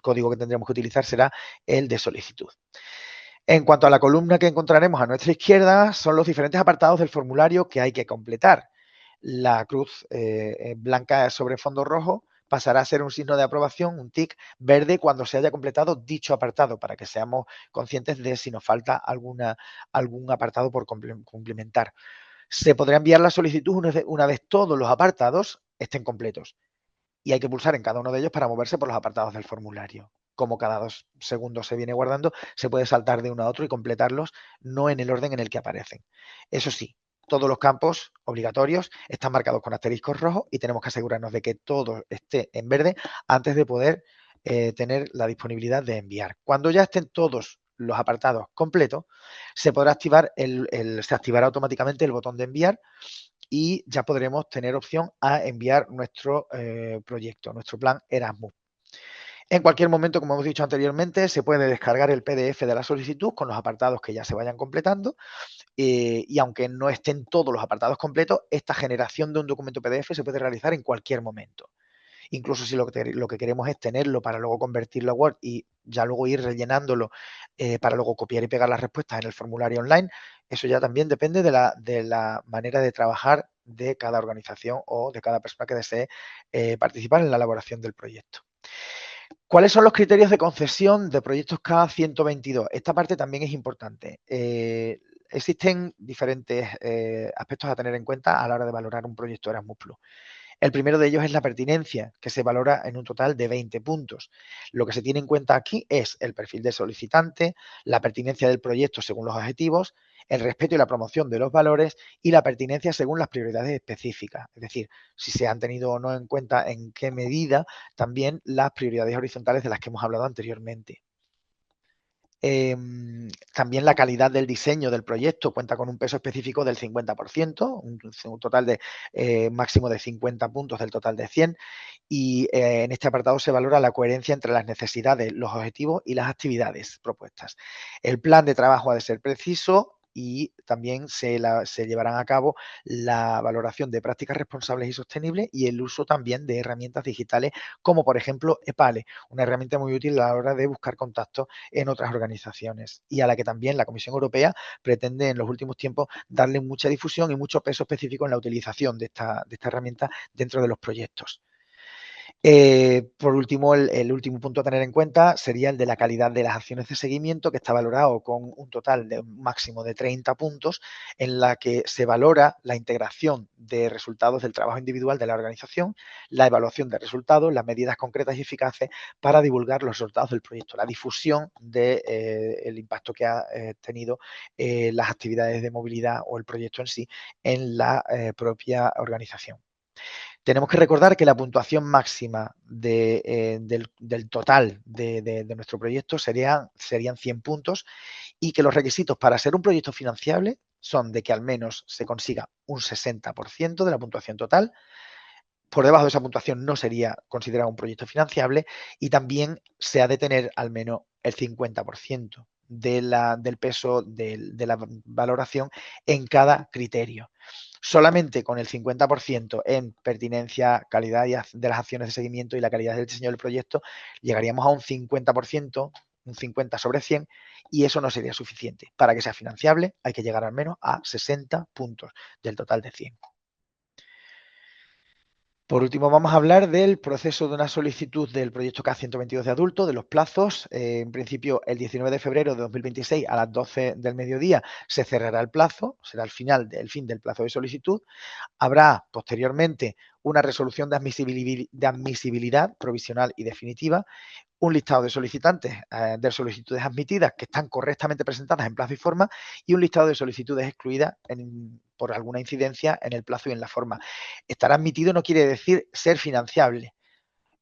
código que tendremos que utilizar será el de solicitud. En cuanto a la columna que encontraremos a nuestra izquierda, son los diferentes apartados del formulario que hay que completar. La cruz blanca sobre fondo rojo pasará a ser un signo de aprobación, un tick verde, cuando se haya completado dicho apartado, para que seamos conscientes de si nos falta algún apartado por complementar. Se podrá enviar la solicitud una vez todos los apartados estén completos, y hay que pulsar en cada uno de ellos para moverse por los apartados del formulario. Como cada 2 segundos se viene guardando, se puede saltar de uno a otro y completarlos no en el orden en el que aparecen. Eso sí, todos los campos obligatorios están marcados con asteriscos rojos y tenemos que asegurarnos de que todo esté en verde antes de poder tener la disponibilidad de enviar. Cuando ya estén todos los apartados completos, se podrá activar se activará automáticamente el botón de enviar, y ya podremos tener opción a enviar nuestro proyecto, nuestro plan Erasmus. En cualquier momento, como hemos dicho anteriormente, se puede descargar el PDF de la solicitud con los apartados que ya se vayan completando, y aunque no estén todos los apartados completos, esta generación de un documento PDF se puede realizar en cualquier momento. Incluso si lo que queremos es tenerlo para luego convertirlo a Word y ya luego ir rellenándolo para luego copiar y pegar las respuestas en el formulario online, eso ya también depende de la manera de trabajar de cada organización o de cada persona que desee participar en la elaboración del proyecto. ¿Cuáles son los criterios de concesión de proyectos K122? Esta parte también es importante. Existen diferentes aspectos a tener en cuenta a la hora de valorar un proyecto Erasmus+. El primero de ellos es la pertinencia, que se valora en un total de 20 puntos. Lo que se tiene en cuenta aquí es el perfil del solicitante, la pertinencia del proyecto según los objetivos, el respeto y la promoción de los valores y la pertinencia según las prioridades específicas. Es decir, si se han tenido o no en cuenta en qué medida también las prioridades horizontales de las que hemos hablado anteriormente. También la calidad del diseño del proyecto cuenta con un peso específico del 50%, un total de máximo de 50 puntos del total de 100, y en este apartado se valora la coherencia entre las necesidades, los objetivos y las actividades propuestas. El plan de trabajo ha de ser preciso y también se llevarán a cabo la valoración de prácticas responsables y sostenibles y el uso también de herramientas digitales como por ejemplo EPALE, una herramienta muy útil a la hora de buscar contactos en otras organizaciones y a la que también la Comisión Europea pretende en los últimos tiempos darle mucha difusión y mucho peso específico en la utilización de esta herramienta dentro de los proyectos. Por último, el último punto a tener en cuenta sería el de la calidad de las acciones de seguimiento, que está valorado con un total de un máximo de 30 puntos, en la que se valora la integración de resultados del trabajo individual de la organización, la evaluación de resultados, las medidas concretas y eficaces para divulgar los resultados del proyecto, la difusión del impacto que ha tenido las actividades de movilidad o el proyecto en sí en la propia organización. Tenemos que recordar que la puntuación máxima del total de nuestro proyecto serían 100 puntos y que los requisitos para ser un proyecto financiable son de que al menos se consiga un 60% de la puntuación total. Por debajo de esa puntuación no sería considerado un proyecto financiable y también se ha de tener al menos el 50% del peso de la valoración en cada criterio. Solamente con el 50% en pertinencia, calidad de las acciones de seguimiento y la calidad del diseño del proyecto, llegaríamos a un 50%, un 50 sobre 100, y eso no sería suficiente. Para que sea financiable hay que llegar al menos a 60 puntos del total de 100. Por último, vamos a hablar del proceso de una solicitud del proyecto K122 de adulto, de los plazos. En principio, el 19 de febrero de 2026 a las 12 del mediodía se cerrará el plazo, será el fin del plazo de solicitud. Habrá posteriormente una resolución de admisibilidad provisional y definitiva, un listado de solicitantes de solicitudes admitidas que están correctamente presentadas en plazo y forma y un listado de solicitudes excluidas por alguna incidencia en el plazo y en la forma. Estar admitido no quiere decir ser financiable.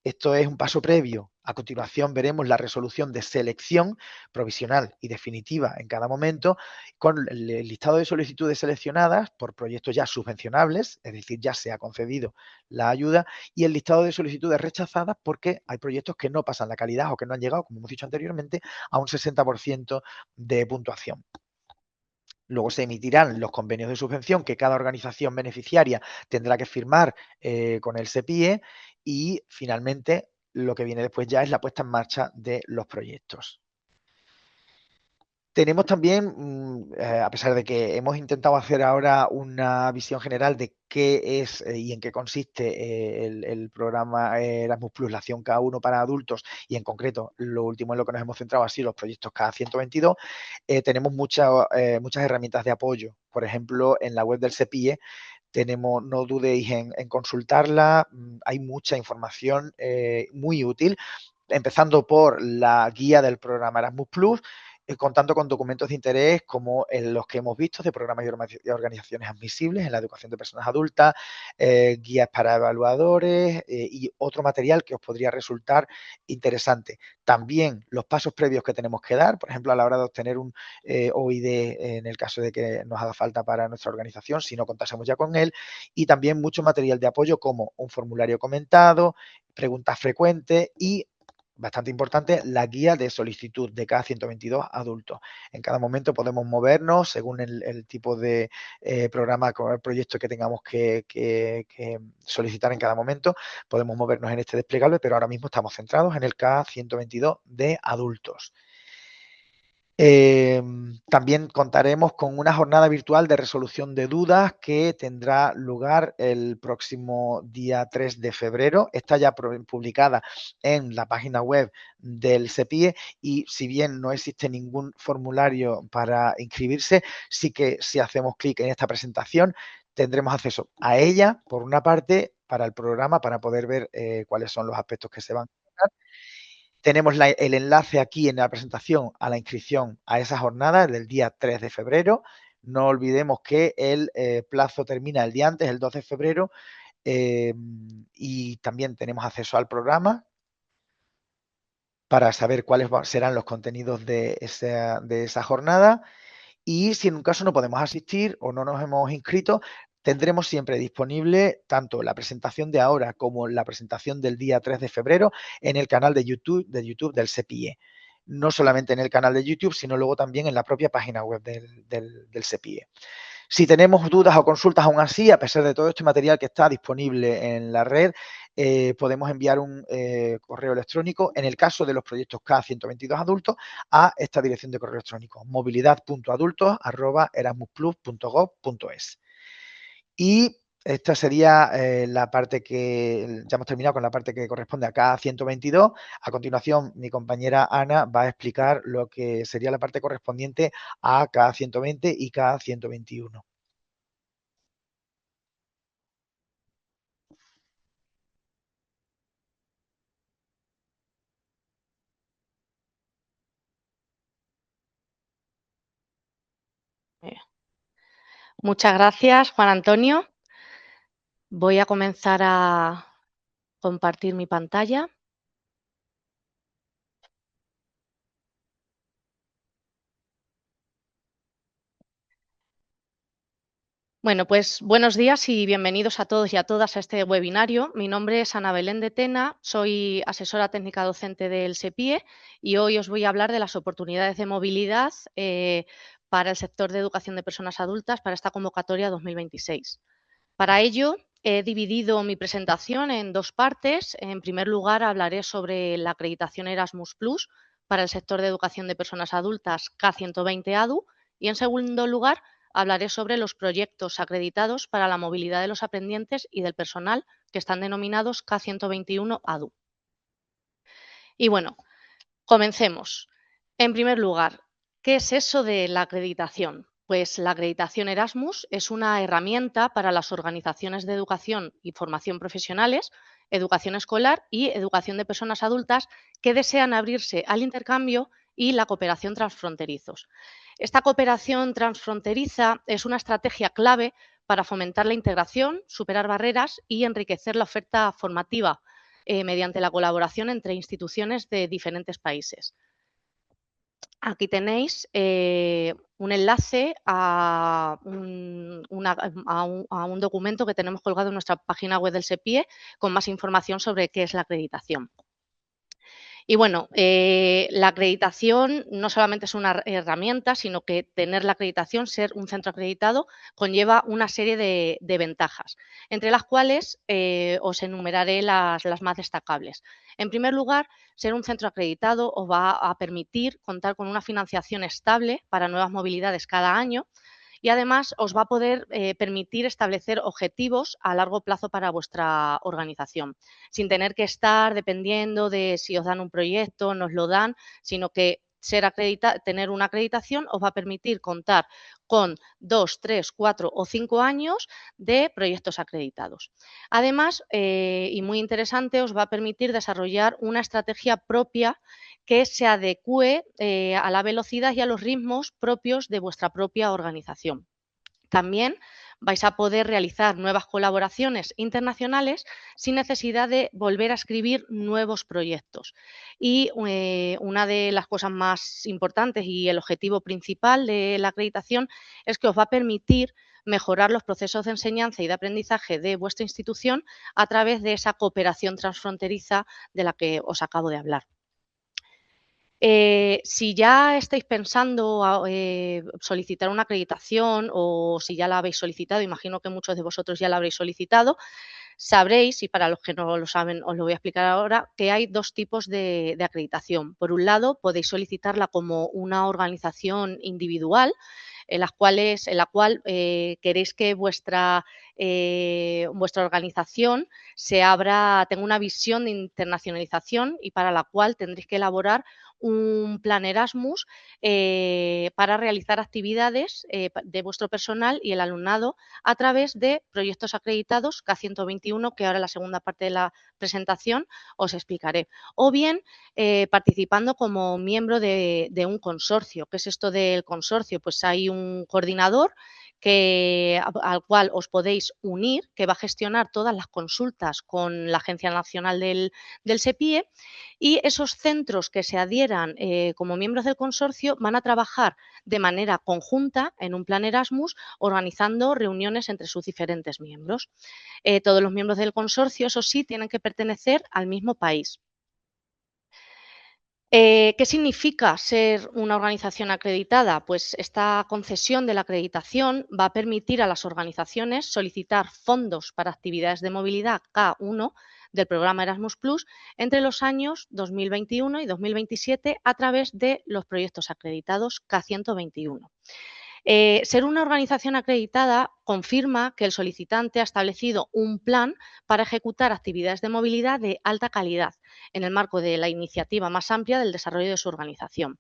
Esto es un paso previo. A continuación veremos la resolución de selección provisional y definitiva en cada momento con el listado de solicitudes seleccionadas por proyectos ya subvencionables, es decir, ya se ha concedido la ayuda, y el listado de solicitudes rechazadas porque hay proyectos que no pasan la calidad o que no han llegado, como hemos dicho anteriormente, a un 60% de puntuación. Luego se emitirán los convenios de subvención que cada organización beneficiaria tendrá que firmar con el SEPIE y finalmente lo que viene después ya es la puesta en marcha de los proyectos. Tenemos también, a pesar de que hemos intentado hacer ahora una visión general de qué es y en qué consiste el programa Erasmus Plus, la acción K1 para adultos, y en concreto lo último en lo que nos hemos centrado ha sido los proyectos K122, tenemos muchas herramientas de apoyo. Por ejemplo, en la web del CEPIE tenemos, no dudéis en consultarla, hay mucha información muy útil, empezando por la guía del programa Erasmus Plus, contando con documentos de interés como los que hemos visto de programas y organizaciones admisibles en la educación de personas adultas, guías para evaluadores y otro material que os podría resultar interesante. También los pasos previos que tenemos que dar, por ejemplo, a la hora de obtener un OID en el caso de que nos haga falta para nuestra organización, si no contásemos ya con él, y también mucho material de apoyo como un formulario comentado, preguntas frecuentes y bastante importante, la guía de solicitud de K122 adultos. En cada momento podemos movernos según el tipo de programa o proyecto que tengamos que solicitar en cada momento. Podemos movernos en este desplegable, pero ahora mismo estamos centrados en el K122 de adultos. También contaremos con una jornada virtual de resolución de dudas que tendrá lugar el próximo día 3 de febrero. Está ya publicada en la página web del CEPIE y si bien no existe ningún formulario para inscribirse, sí que si hacemos clic en esta presentación tendremos acceso a ella, por una parte, para el programa, para poder ver cuáles son los aspectos que se van a tratar. Tenemos el enlace aquí en la presentación a la inscripción a esa jornada del día 3 de febrero. No olvidemos que el plazo termina el día antes, el 2 de febrero, y también tenemos acceso al programa para saber cuáles serán los contenidos de esa jornada. Y si en un caso no podemos asistir o no nos hemos inscrito, tendremos siempre disponible tanto la presentación de ahora como la presentación del día 3 de febrero en el canal de YouTube del CEPIE. No solamente en el canal de YouTube, sino luego también en la propia página web del CEPIE. Si tenemos dudas o consultas aún así, a pesar de todo este material que está disponible en la red, podemos enviar un correo electrónico, en el caso de los proyectos K122 adultos, a esta dirección de correo electrónico, movilidad.adultos@erasmusplus.gov.es. Y esta sería la parte que ya hemos terminado con la parte que corresponde a K122. A continuación, mi compañera Ana va a explicar lo que sería la parte correspondiente a K120 y K121. Muchas gracias, Juan Antonio. Voy a comenzar a compartir mi pantalla. Bueno, pues buenos días y bienvenidos a todos y a todas a este webinario. Mi nombre es Ana Belén de Tena, soy asesora técnica docente del SEPIE y hoy os voy a hablar de las oportunidades de movilidad para el sector de educación de personas adultas para esta convocatoria 2026. Para ello, he dividido mi presentación en dos partes. En primer lugar, hablaré sobre la acreditación Erasmus Plus para el sector de educación de personas adultas K120 ADU y, en segundo lugar, hablaré sobre los proyectos acreditados para la movilidad de los aprendientes y del personal que están denominados K121 ADU. Y bueno, comencemos. En primer lugar, ¿qué es eso de la acreditación? Pues la acreditación Erasmus es una herramienta para las organizaciones de educación y formación profesionales, educación escolar y educación de personas adultas que desean abrirse al intercambio y la cooperación transfronterizos. Esta cooperación transfronteriza es una estrategia clave para fomentar la integración, superar barreras y enriquecer la oferta formativa mediante la colaboración entre instituciones de diferentes países. Aquí tenéis un enlace a un documento que tenemos colgado en nuestra página web del SEPIE con más información sobre qué es la acreditación. Y bueno, la acreditación no solamente es una herramienta, sino que tener la acreditación, ser un centro acreditado, conlleva una serie de ventajas, entre las cuales os enumeraré las más destacables. En primer lugar, ser un centro acreditado os va a permitir contar con una financiación estable para nuevas movilidades cada año, y además os va a poder permitir establecer objetivos a largo plazo para vuestra organización, sin tener que estar dependiendo de si os dan un proyecto, nos lo dan, sino que tener una acreditación os va a permitir contar con 2, 3, 4 o 5 años de proyectos acreditados. Además, y muy interesante, os va a permitir desarrollar una estrategia propia que se adecue a la velocidad y a los ritmos propios de vuestra propia organización. También vais a poder realizar nuevas colaboraciones internacionales sin necesidad de volver a escribir nuevos proyectos. Y una de las cosas más importantes y el objetivo principal de la acreditación es que os va a permitir mejorar los procesos de enseñanza y de aprendizaje de vuestra institución a través de esa cooperación transfronteriza de la que os acabo de hablar. Si ya estáis pensando solicitar una acreditación o si ya la habéis solicitado, imagino que muchos de vosotros ya la habréis solicitado, sabréis, y para los que no lo saben os lo voy a explicar ahora, que hay dos tipos de acreditación. Por un lado, podéis solicitarla como una organización individual, en la cual queréis que vuestra organización tenga una visión de internacionalización y para la cual tendréis que elaborar un plan Erasmus para realizar actividades de vuestro personal y el alumnado a través de proyectos acreditados K121, que ahora en la segunda parte de la presentación os explicaré. O bien participando como miembro de un consorcio. ¿Qué es esto del consorcio? Pues hay un coordinador al cual os podéis unir, que va a gestionar todas las consultas con la Agencia Nacional del SEPIE, y esos centros que se adhieran como miembros del consorcio van a trabajar de manera conjunta en un plan Erasmus, organizando reuniones entre sus diferentes miembros. Todos los miembros del consorcio, eso sí, tienen que pertenecer al mismo país. ¿Qué significa ser una organización acreditada? Pues esta concesión de la acreditación va a permitir a las organizaciones solicitar fondos para actividades de movilidad K1 del programa Erasmus Plus entre los años 2021 y 2027 a través de los proyectos acreditados K121. Ser una organización acreditada confirma que el solicitante ha establecido un plan para ejecutar actividades de movilidad de alta calidad en el marco de la iniciativa más amplia del desarrollo de su organización.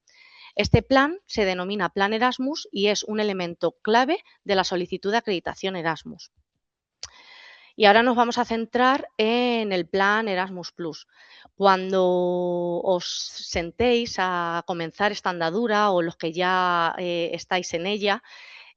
Este plan se denomina Plan Erasmus y es un elemento clave de la solicitud de acreditación Erasmus. Y ahora nos vamos a centrar en el plan Erasmus Plus. Cuando os sentéis a comenzar esta andadura o los que ya estáis en ella,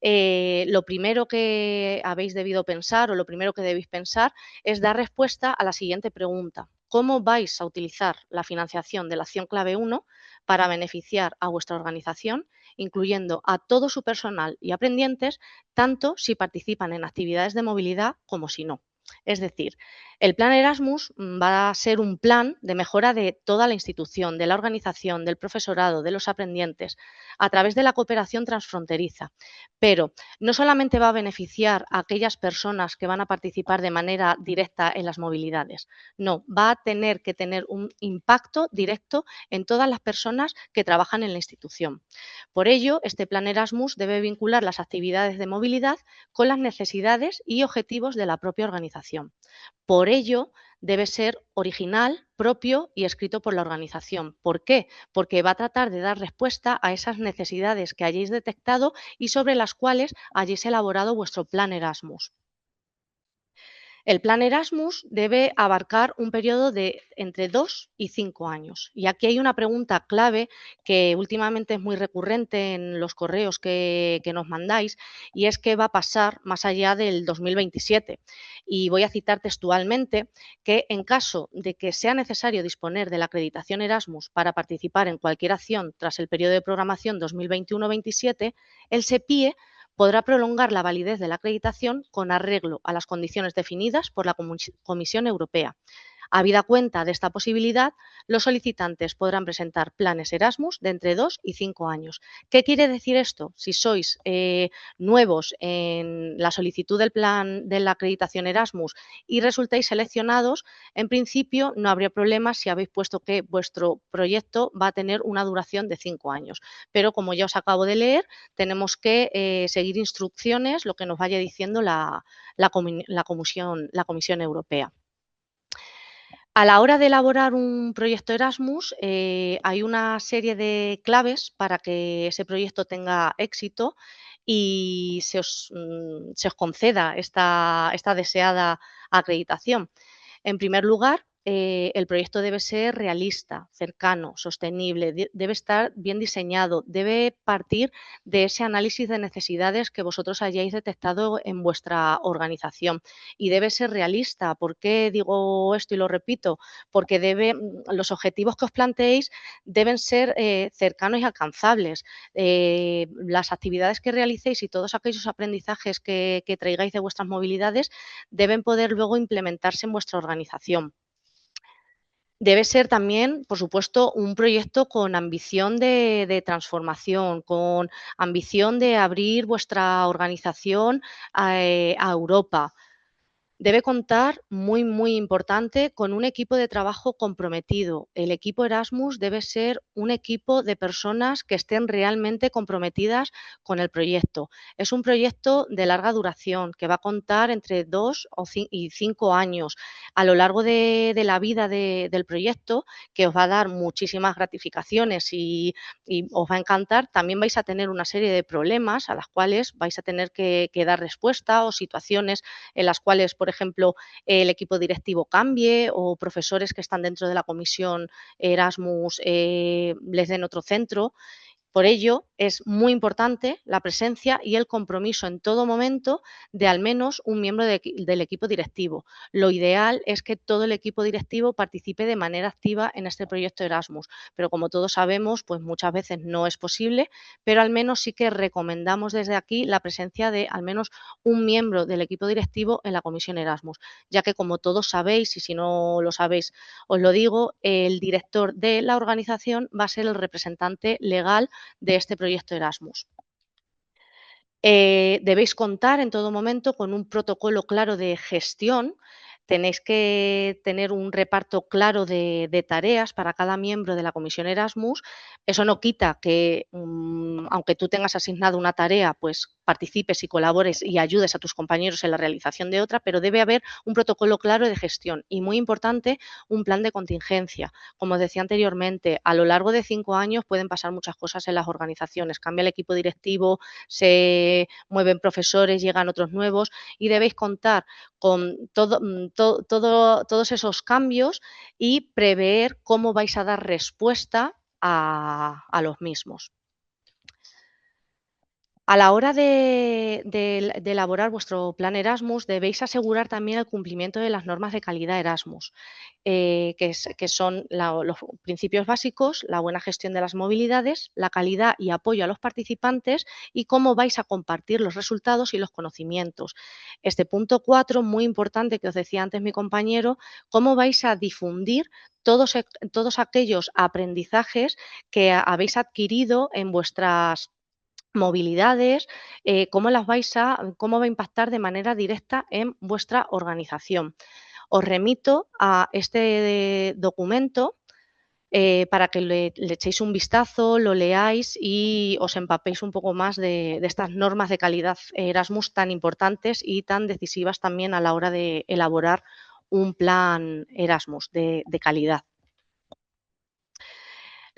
lo primero que habéis debido pensar o lo primero que debéis pensar es dar respuesta a la siguiente pregunta. ¿Cómo vais a utilizar la financiación de la acción clave 1 para beneficiar a vuestra organización, incluyendo a todo su personal y aprendientes, tanto si participan en actividades de movilidad como si no? Es decir, el plan Erasmus va a ser un plan de mejora de toda la institución, de la organización, del profesorado, de los aprendientes, a través de la cooperación transfronteriza. Pero no solamente va a beneficiar a aquellas personas que van a participar de manera directa en las movilidades, no, va a tener que tener un impacto directo en todas las personas que trabajan en la institución. Por ello, este plan Erasmus debe vincular las actividades de movilidad con las necesidades y objetivos de la propia organización. Por ello, debe ser original, propio y escrito por la organización. ¿Por qué? Porque va a tratar de dar respuesta a esas necesidades que hayáis detectado y sobre las cuales hayáis elaborado vuestro plan Erasmus. El plan Erasmus debe abarcar un periodo de entre 2 y 5 años. Y aquí hay una pregunta clave que últimamente es muy recurrente en los correos que nos mandáis, y es qué va a pasar más allá del 2027. Y voy a citar textualmente que en caso de que sea necesario disponer de la acreditación Erasmus para participar en cualquier acción tras el periodo de programación 2021-27, el SEPIE podrá prolongar la validez de la acreditación con arreglo a las condiciones definidas por la Comisión Europea. Habida cuenta de esta posibilidad, los solicitantes podrán presentar planes Erasmus de entre 2 y 5 años. ¿Qué quiere decir esto? Si sois nuevos en la solicitud del plan de la acreditación Erasmus y resultáis seleccionados, en principio no habría problema si habéis puesto que vuestro proyecto va a tener una duración de 5 años. Pero como ya os acabo de leer, tenemos que seguir instrucciones, lo que nos vaya diciendo la Comisión Europea. A la hora de elaborar un proyecto Erasmus, hay una serie de claves para que ese proyecto tenga éxito y se os conceda esta deseada acreditación. En primer lugar, el proyecto debe ser realista, cercano, sostenible, debe estar bien diseñado, debe partir de ese análisis de necesidades que vosotros hayáis detectado en vuestra organización y debe ser realista. ¿Por qué digo esto y lo repito? Porque los objetivos que os planteéis deben ser cercanos y alcanzables. Las actividades que realicéis y todos aquellos aprendizajes que traigáis de vuestras movilidades deben poder luego implementarse en vuestra organización. Debe ser también, por supuesto, un proyecto con ambición de transformación, con ambición de abrir vuestra organización a Europa. Debe contar, muy importante, con un equipo de trabajo comprometido. El equipo Erasmus debe ser un equipo de personas que estén realmente comprometidas con el proyecto. Es un proyecto de larga duración que va a contar entre 2 y 5 años. A lo largo de la vida del proyecto, que os va a dar muchísimas gratificaciones y os va a encantar, también vais a tener una serie de problemas a las cuales vais a tener que dar respuesta o situaciones en las cuales, por ejemplo, el equipo directivo cambie o profesores que están dentro de la comisión Erasmus les den otro centro. Por ello, es muy importante la presencia y el compromiso en todo momento de al menos un miembro del equipo directivo. Lo ideal es que todo el equipo directivo participe de manera activa en este proyecto Erasmus, pero como todos sabemos, pues muchas veces no es posible, pero al menos sí que recomendamos desde aquí la presencia de al menos un miembro del equipo directivo en la comisión Erasmus, ya que como todos sabéis, y si no lo sabéis os lo digo, el director de la organización va a ser el representante legal de este proyecto Erasmus. Debéis contar en todo momento con un protocolo claro de gestión. Tenéis que tener un reparto claro de tareas para cada miembro de la comisión Erasmus. Eso no quita que, aunque tú tengas asignado una tarea, pues participes y colabores y ayudes a tus compañeros en la realización de otra, pero debe haber un protocolo claro de gestión y, muy importante, un plan de contingencia. Como os decía anteriormente, a lo largo de 5 años pueden pasar muchas cosas en las organizaciones. Cambia el equipo directivo, se mueven profesores, llegan otros nuevos y debéis contar con todos esos cambios y prever cómo vais a dar respuesta a los mismos. A la hora de elaborar vuestro plan Erasmus, debéis asegurar también el cumplimiento de las normas de calidad Erasmus, que son los principios básicos, la buena gestión de las movilidades, la calidad y apoyo a los participantes y cómo vais a compartir los resultados y los conocimientos. Este punto 4, muy importante, que os decía antes mi compañero, cómo vais a difundir todos aquellos aprendizajes que habéis adquirido en vuestras movilidades, cómo va a impactar de manera directa en vuestra organización. Os remito a este documento para que le echéis un vistazo, lo leáis y os empapéis un poco más de estas normas de calidad Erasmus tan importantes y tan decisivas también a la hora de elaborar un plan Erasmus de calidad.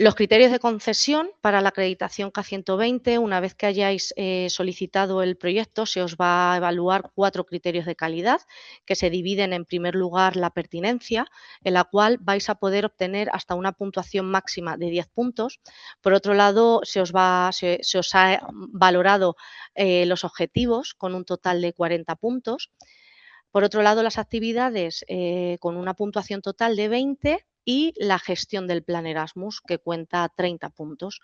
Los criterios de concesión para la acreditación K120, una vez que hayáis solicitado el proyecto, se os va a evaluar 4 criterios de calidad que se dividen, en primer lugar, la pertinencia, en la cual vais a poder obtener hasta una puntuación máxima de 10 puntos. Por otro lado, se os ha valorado los objetivos con un total de 40 puntos. Por otro lado, las actividades con una puntuación total de 20 y la gestión del plan Erasmus, que cuenta 30 puntos.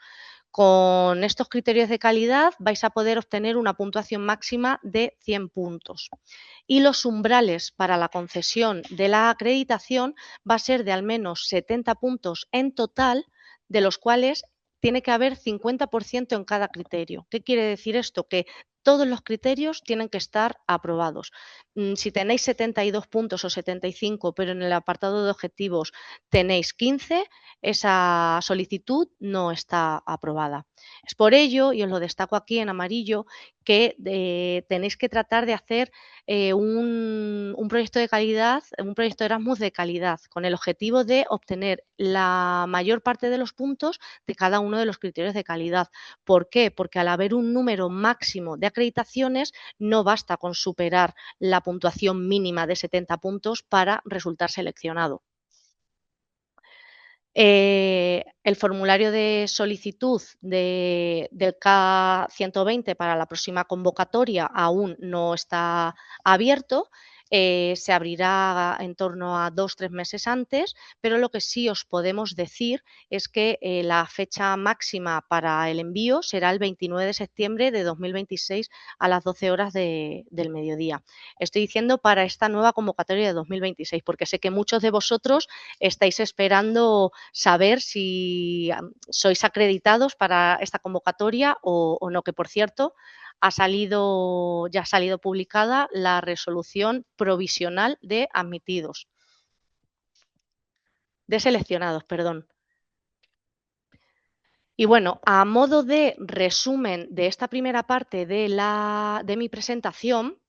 Con estos criterios de calidad vais a poder obtener una puntuación máxima de 100 puntos. Y los umbrales para la concesión de la acreditación va a ser de al menos 70 puntos en total, de los cuales tiene que haber 50% en cada criterio. ¿Qué quiere decir esto? Que todos los criterios tienen que estar aprobados. Si tenéis 72 puntos o 75, pero en el apartado de objetivos tenéis 15, esa solicitud no está aprobada. Es por ello, y os lo destaco aquí en amarillo, que tenéis que tratar de hacer un proyecto de calidad, un proyecto Erasmus de calidad, con el objetivo de obtener la mayor parte de los puntos de cada uno de los criterios de calidad. ¿Por qué? Porque al haber un número máximo de acreditaciones, no basta con superar la puntuación mínima de 70 puntos para resultar seleccionado. El formulario de solicitud del K120 para la próxima convocatoria aún no está abierto. Se abrirá en torno a 2-3 meses antes, pero lo que sí os podemos decir es que la fecha máxima para el envío será el 29 de septiembre de 2026 a las 12 horas del mediodía. Estoy diciendo para esta nueva convocatoria de 2026, porque sé que muchos de vosotros estáis esperando saber si sois acreditados para esta convocatoria o no, que por cierto ya ha salido publicada la resolución provisional de admitidos, de seleccionados, perdón. Y bueno, a modo de resumen de esta primera parte de mi presentación,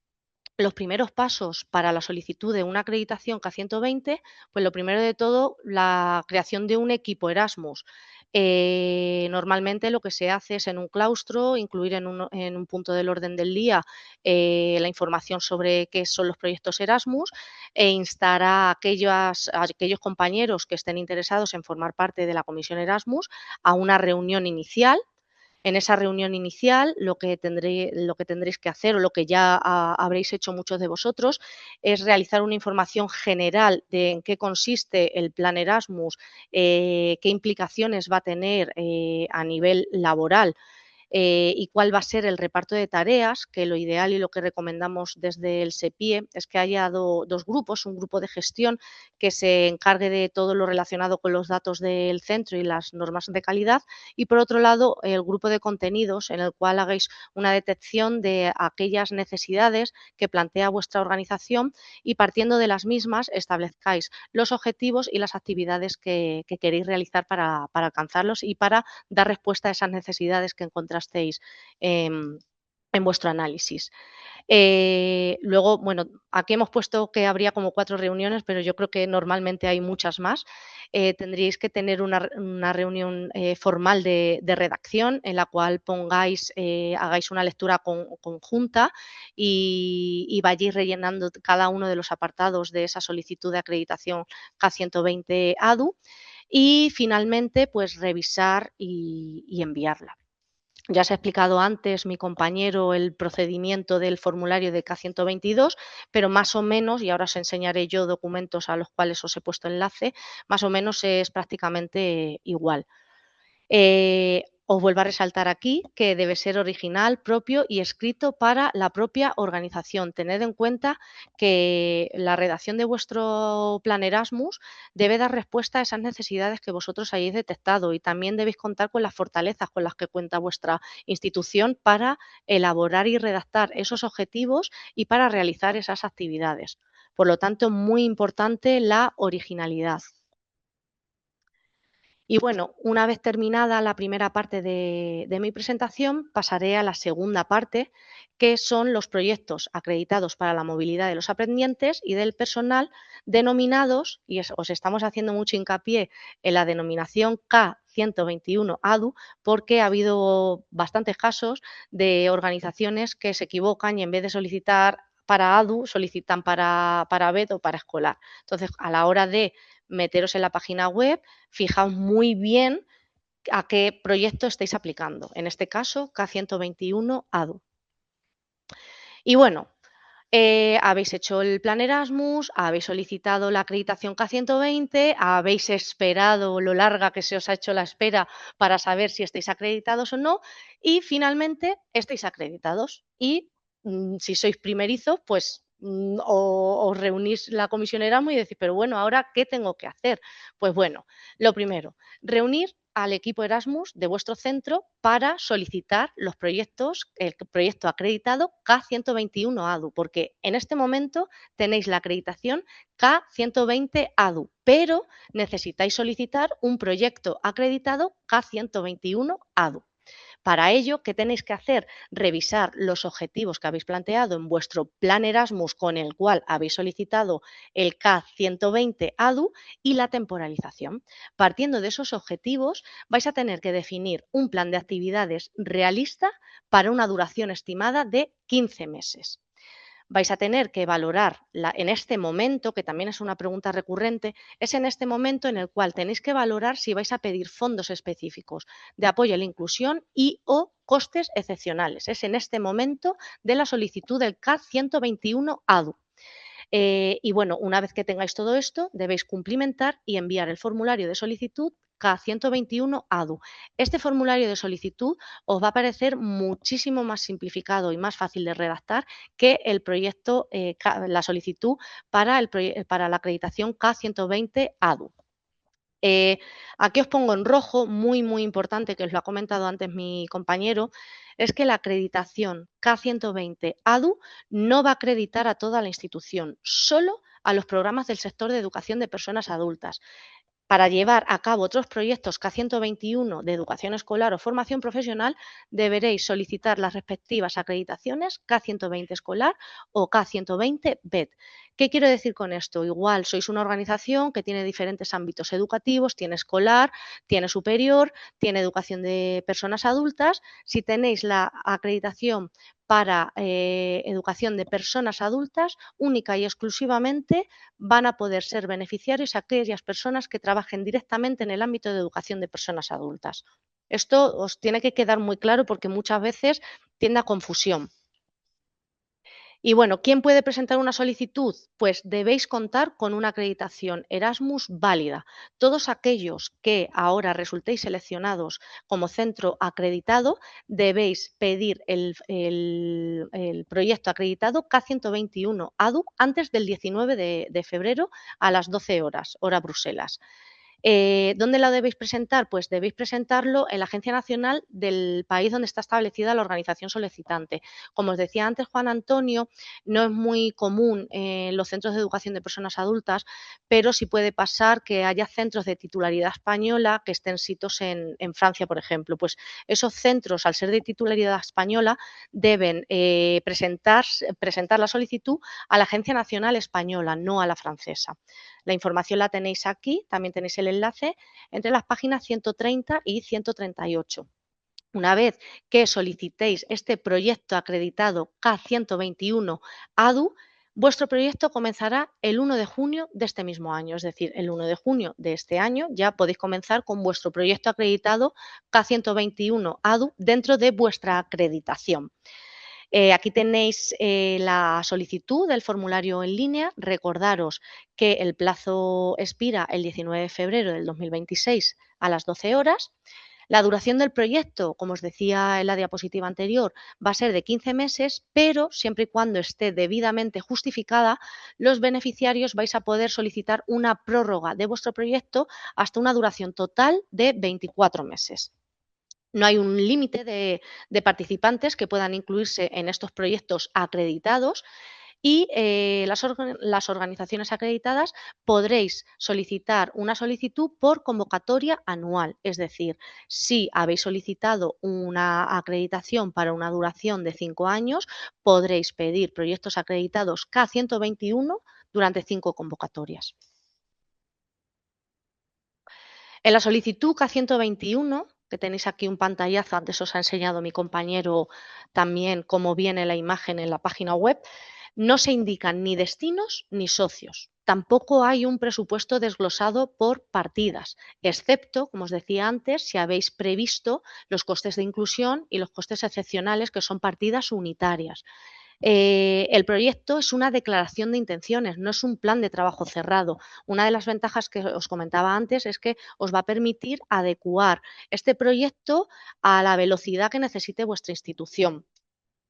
los primeros pasos para la solicitud de una acreditación K120, pues lo primero de todo, la creación de un equipo Erasmus. Normalmente lo que se hace es en un claustro, incluir en un punto del orden del día la información sobre qué son los proyectos Erasmus e instar a aquellos compañeros que estén interesados en formar parte de la comisión Erasmus a una reunión inicial. En esa reunión inicial, lo que tendréis que hacer, o lo que ya habréis hecho muchos de vosotros, es realizar una información general de en qué consiste el plan Erasmus, qué implicaciones va a tener a nivel laboral y cuál va a ser el reparto de tareas, que lo ideal y lo que recomendamos desde el SEPIE es que haya dos grupos, un grupo de gestión que se encargue de todo lo relacionado con los datos del centro y las normas de calidad, y por otro lado el grupo de contenidos en el cual hagáis una detección de aquellas necesidades que plantea vuestra organización y, partiendo de las mismas, establezcáis los objetivos y las actividades que queréis realizar para alcanzarlos y para dar respuesta a esas necesidades que encontrasteis en vuestro análisis. Luego, bueno, aquí hemos puesto que habría como 4 reuniones, pero yo creo que normalmente hay muchas más. Tendríais que tener una reunión formal de redacción en la cual hagáis una lectura conjunta y vayáis rellenando cada uno de los apartados de esa solicitud de acreditación K120 ADU y finalmente pues revisar y enviarla. Ya os ha explicado antes mi compañero el procedimiento del formulario de K122, pero más o menos, y ahora os enseñaré yo documentos a los cuales os he puesto enlace, más o menos es prácticamente igual. Os vuelvo a resaltar aquí que debe ser original, propio y escrito para la propia organización. Tened en cuenta que la redacción de vuestro plan Erasmus debe dar respuesta a esas necesidades que vosotros hayáis detectado, y también debéis contar con las fortalezas con las que cuenta vuestra institución para elaborar y redactar esos objetivos y para realizar esas actividades. Por lo tanto, muy importante la originalidad. Y bueno, una vez terminada la primera parte de mi presentación, pasaré a la segunda parte, que son los proyectos acreditados para la movilidad de los aprendientes y del personal, denominados, y os estamos haciendo mucho hincapié en la denominación K121 ADU, porque ha habido bastantes casos de organizaciones que se equivocan y en vez de solicitar para ADU, solicitan para BED o para escolar. Entonces, a la hora de meteros en la página web, fijaos muy bien a qué proyecto estáis aplicando. En este caso, K121 ADU. Y bueno, Habéis hecho el plan Erasmus, habéis solicitado la acreditación K120, habéis esperado lo larga que se os ha hecho la espera para saber si estáis acreditados o no y finalmente estáis acreditados. Y si sois primerizos, pues os reunís la comisión Erasmus y decís, pero bueno, ¿ahora qué tengo que hacer? Pues bueno, lo primero, reunir al equipo Erasmus de vuestro centro para solicitar los proyectos, el proyecto acreditado K121 ADU, porque en este momento tenéis la acreditación K120 ADU, pero necesitáis solicitar un proyecto acreditado K121 ADU. Para ello, ¿qué tenéis que hacer? Revisar los objetivos que habéis planteado en vuestro plan Erasmus con el cual habéis solicitado el K120 ADU y la temporalización. Partiendo de esos objetivos, vais a tener que definir un plan de actividades realista para una duración estimada de 15 meses. Vais a tener que valorar en este momento, que también es una pregunta recurrente, es en este momento en el cual tenéis que valorar si vais a pedir fondos específicos de apoyo a la inclusión y o costes excepcionales. Es en este momento de la solicitud del K121 ADU. Y bueno, una vez que tengáis todo esto, debéis cumplimentar y enviar el formulario de solicitud K121 ADU. Este formulario de solicitud os va a parecer muchísimo más simplificado y más fácil de redactar que el proyecto, la solicitud para la acreditación K120 ADU. Aquí os pongo en rojo, muy, muy importante, que os lo ha comentado antes mi compañero, es que la acreditación K120 ADU no va a acreditar a toda la institución, solo a los programas del sector de educación de personas adultas. Para llevar a cabo otros proyectos K121 de educación escolar o formación profesional, deberéis solicitar las respectivas acreditaciones K120 escolar o K120 BED. ¿Qué quiero decir con esto? Igual sois una organización que tiene diferentes ámbitos educativos, tiene escolar, tiene superior, tiene educación de personas adultas. Si tenéis la acreditación para educación de personas adultas, única y exclusivamente van a poder ser beneficiarios aquellas personas que trabajen directamente en el ámbito de educación de personas adultas. Esto os tiene que quedar muy claro porque muchas veces tiende a confusión. Y bueno, ¿quién puede presentar una solicitud? Pues debéis contar con una acreditación Erasmus válida. Todos aquellos que ahora resultéis seleccionados como centro acreditado, debéis pedir el proyecto acreditado K121 ADU antes del 19 de febrero a las 12 horas, hora Bruselas. ¿Dónde lo debéis presentar? Pues debéis presentarlo en la Agencia Nacional del país donde está establecida la organización solicitante. Como os decía antes Juan Antonio, no es muy común en los centros de educación de personas adultas, pero sí puede pasar que haya centros de titularidad española que estén sitios en Francia, por ejemplo. Pues esos centros, al ser de titularidad española, deben presentar la solicitud a la Agencia Nacional Española, no a la francesa. La información la tenéis aquí, también tenéis el enlace entre las páginas 130 y 138. Una vez que solicitéis este proyecto acreditado K121 ADU, vuestro proyecto comenzará el 1 de junio de este mismo año, es decir, el 1 de junio de este año ya podéis comenzar con vuestro proyecto acreditado K121 ADU dentro de vuestra acreditación. Aquí tenéis la solicitud del formulario en línea. Recordaros que el plazo expira el 19 de febrero del 2026 a las 12 horas. La duración del proyecto, como os decía en la diapositiva anterior, va a ser de 15 meses, pero siempre y cuando esté debidamente justificada, los beneficiarios vais a poder solicitar una prórroga de vuestro proyecto hasta una duración total de 24 meses. No hay un límite de participantes que puedan incluirse en estos proyectos acreditados y las organizaciones acreditadas podréis solicitar una solicitud por convocatoria anual. Es decir, si habéis solicitado una acreditación para una duración de 5 años, podréis pedir proyectos acreditados K121 durante 5 convocatorias. En la solicitud K121, que tenéis aquí un pantallazo, antes os ha enseñado mi compañero también cómo viene la imagen en la página web, no se indican ni destinos ni socios. Tampoco hay un presupuesto desglosado por partidas, excepto, como os decía antes, si habéis previsto los costes de inclusión y los costes excepcionales, que son partidas unitarias. El proyecto es una declaración de intenciones, no es un plan de trabajo cerrado. Una de las ventajas que os comentaba antes es que os va a permitir adecuar este proyecto a la velocidad que necesite vuestra institución.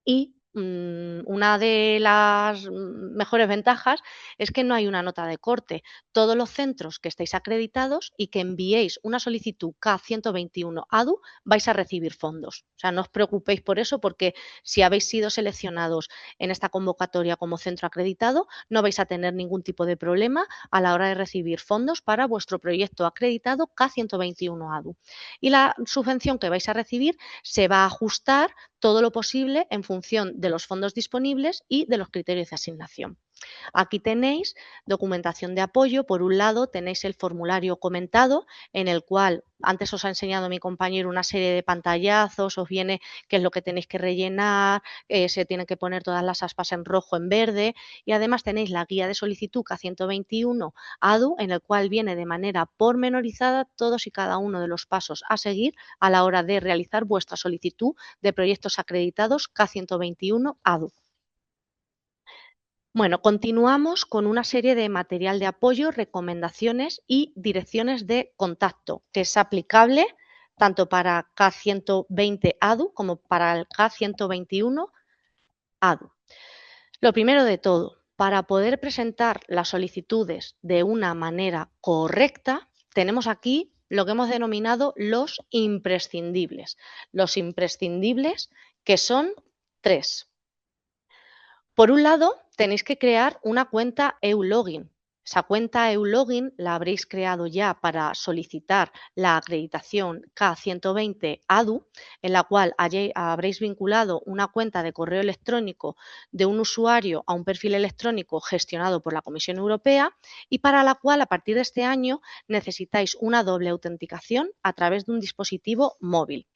Y una de las mejores ventajas es que no hay una nota de corte. Todos los centros que estéis acreditados y que enviéis una solicitud K121 ADU vais a recibir fondos. O sea, no os preocupéis por eso, porque si habéis sido seleccionados en esta convocatoria como centro acreditado, no vais a tener ningún tipo de problema a la hora de recibir fondos para vuestro proyecto acreditado K121 ADU. Y la subvención que vais a recibir se va a ajustar todo lo posible en función de los fondos disponibles y de los criterios de asignación. Aquí tenéis documentación de apoyo. Por un lado tenéis el formulario comentado, en el cual antes os ha enseñado mi compañero una serie de pantallazos, os viene qué es lo que tenéis que rellenar, se tienen que poner todas las aspas en rojo, en verde, y además tenéis la guía de solicitud K121 ADU, en el cual viene de manera pormenorizada todos y cada uno de los pasos a seguir a la hora de realizar vuestra solicitud de proyectos acreditados K121 ADU. Bueno, continuamos con una serie de material de apoyo, recomendaciones y direcciones de contacto, que es aplicable tanto para K120 ADU como para el K121 ADU. Lo primero de todo, para poder presentar las solicitudes de una manera correcta, tenemos aquí lo que hemos denominado los imprescindibles. Los imprescindibles, que son 3. Por un lado, tenéis que crear una cuenta EULogin. Esa cuenta EULogin la habréis creado ya para solicitar la acreditación K120 ADU, en la cual habréis vinculado una cuenta de correo electrónico de un usuario a un perfil electrónico gestionado por la Comisión Europea, y para la cual a partir de este año necesitáis una doble autenticación a través de un dispositivo móvil.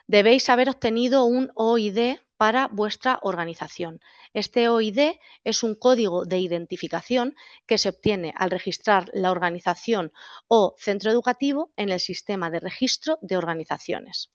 Debéis haber obtenido un OID para vuestra organización. Este OID es un código de identificación que se obtiene al registrar la organización o centro educativo en el sistema de registro de organizaciones.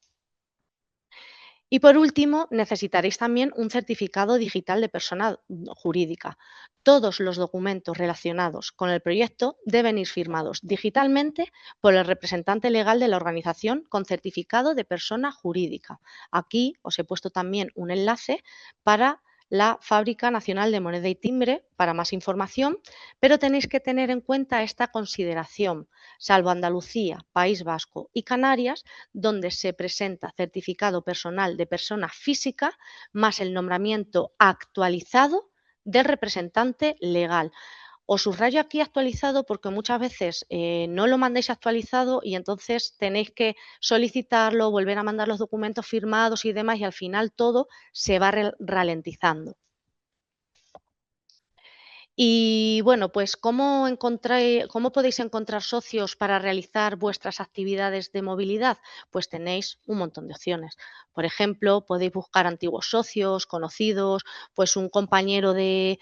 Y por último, necesitaréis también un certificado digital de persona jurídica. Todos los documentos relacionados con el proyecto deben ir firmados digitalmente por el representante legal de la organización con certificado de persona jurídica. Aquí os he puesto también un enlace para la Fábrica Nacional de Moneda y Timbre para más información, pero tenéis que tener en cuenta esta consideración. Salvo Andalucía, País Vasco y Canarias, donde se presenta certificado personal de persona física más el nombramiento actualizado del representante legal. Os subrayo aquí actualizado porque muchas veces no lo mandéis actualizado y entonces tenéis que solicitarlo, volver a mandar los documentos firmados y demás, y al final todo se va ralentizando. Y bueno, pues ¿cómo podéis encontrar socios para realizar vuestras actividades de movilidad? Pues tenéis un montón de opciones. Por ejemplo, podéis buscar antiguos socios, conocidos, pues un compañero de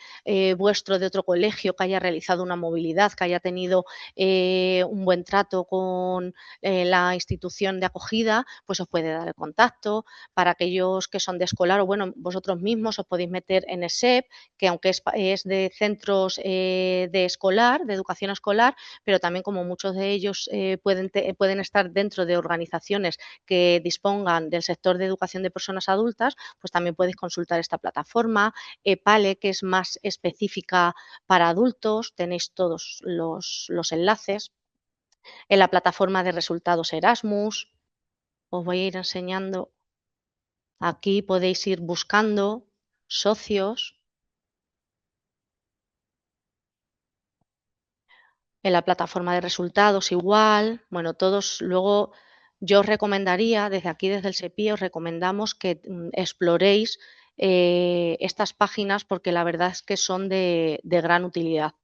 vuestro de otro colegio que haya realizado una movilidad, que haya tenido un buen trato con la institución de acogida, pues os puede dar el contacto. Para aquellos que son de escolar, o bueno, vosotros mismos os podéis meter en ESEP, que aunque es de centros de escolar, de educación escolar, pero también como muchos de ellos pueden estar dentro de organizaciones que dispongan del sector de educación de personas adultas, pues también podéis consultar esta plataforma. EPALE, que es más específica para adultos, tenéis todos los enlaces. En la plataforma de resultados Erasmus, os voy a ir enseñando. Aquí podéis ir buscando socios. En la plataforma de resultados igual. Bueno, todos luego yo os recomendaría, desde aquí, desde el SEPIE, os recomendamos que exploréis estas páginas porque la verdad es que son de gran utilidad.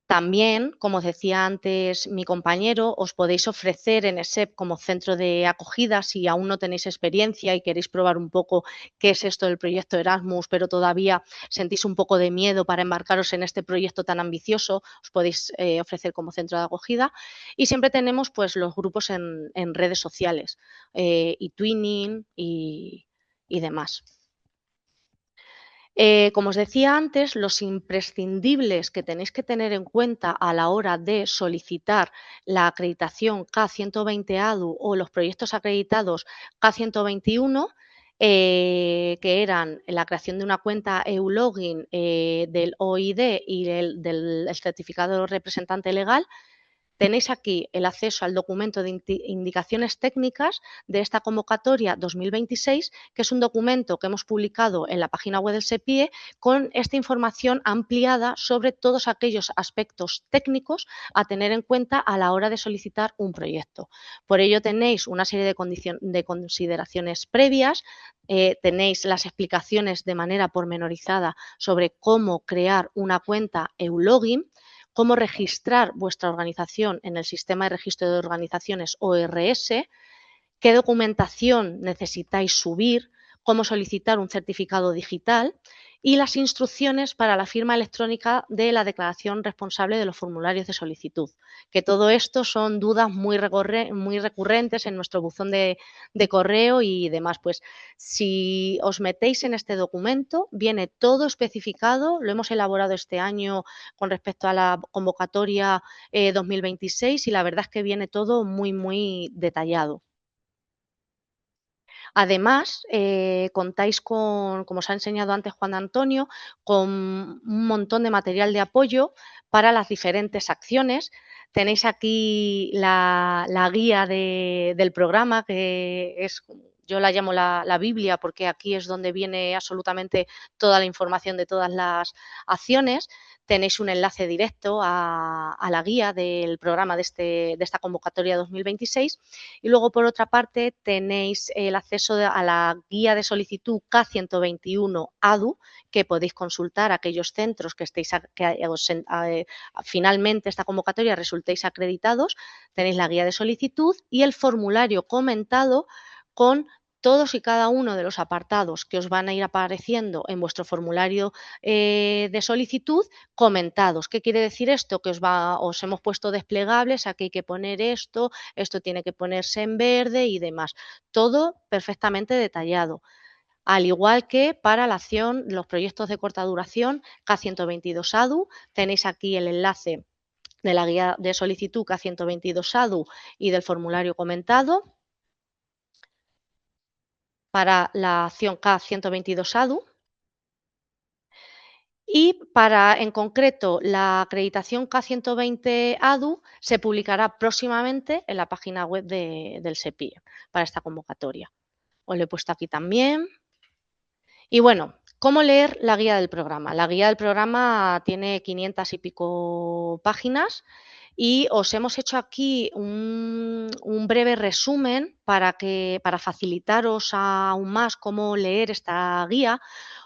También, como os decía antes mi compañero, os podéis ofrecer en ESEP como centro de acogida si aún no tenéis experiencia y queréis probar un poco qué es esto del proyecto Erasmus, pero todavía sentís un poco de miedo para embarcaros en este proyecto tan ambicioso, os podéis ofrecer como centro de acogida. Y siempre tenemos pues los grupos en redes sociales, y Twinning y demás. Como os decía antes, los imprescindibles que tenéis que tener en cuenta a la hora de solicitar la acreditación K120 ADU o los proyectos acreditados K121, que eran la creación de una cuenta EU-Login del OID y del certificado representante legal. Tenéis aquí el acceso al documento de indicaciones técnicas de esta convocatoria 2026, que es un documento que hemos publicado en la página web del SEPIE con esta información ampliada sobre todos aquellos aspectos técnicos a tener en cuenta a la hora de solicitar un proyecto. Por ello tenéis una serie de consideraciones previas, tenéis las explicaciones de manera pormenorizada sobre cómo crear una cuenta EU-Login, cómo registrar vuestra organización en el Sistema de Registro de Organizaciones ORS, qué documentación necesitáis subir, cómo solicitar un certificado digital y las instrucciones para la firma electrónica de la declaración responsable de los formularios de solicitud. Que todo esto son dudas muy recurrentes en nuestro buzón de correo y demás. Pues si os metéis en este documento, viene todo especificado, lo hemos elaborado este año con respecto a la convocatoria 2026 y la verdad es que viene todo muy detallado. Además, contáis con, como os ha enseñado antes Juan Antonio, con un montón de material de apoyo para las diferentes acciones. Tenéis aquí la guía del programa, que es, yo la llamo la Biblia, porque aquí es donde viene absolutamente toda la información de todas las acciones. Tenéis un enlace directo a la guía del programa de esta convocatoria 2026 y luego, por otra parte, tenéis el acceso a la guía de solicitud K121 ADU, que podéis consultar aquellos centros que finalmente esta convocatoria resultéis acreditados. Tenéis la guía de solicitud y el formulario comentado con todos y cada uno de los apartados que os van a ir apareciendo en vuestro formulario de solicitud comentados. ¿Qué quiere decir esto? Que os hemos puesto desplegables, aquí hay que poner esto tiene que ponerse en verde y demás. Todo perfectamente detallado. Al igual que para la acción, los proyectos de corta duración K122 ADU, tenéis aquí el enlace de la guía de solicitud K122 ADU y del formulario comentado. Para la acción K122 ADU. Y para, en concreto, la acreditación K120 ADU se publicará próximamente en la página web del SEPIE para esta convocatoria. Os lo he puesto aquí también. Y bueno, ¿cómo leer la guía del programa? La guía del programa tiene 500 y pico páginas y os hemos hecho aquí un breve resumen para facilitaros aún más cómo leer esta guía.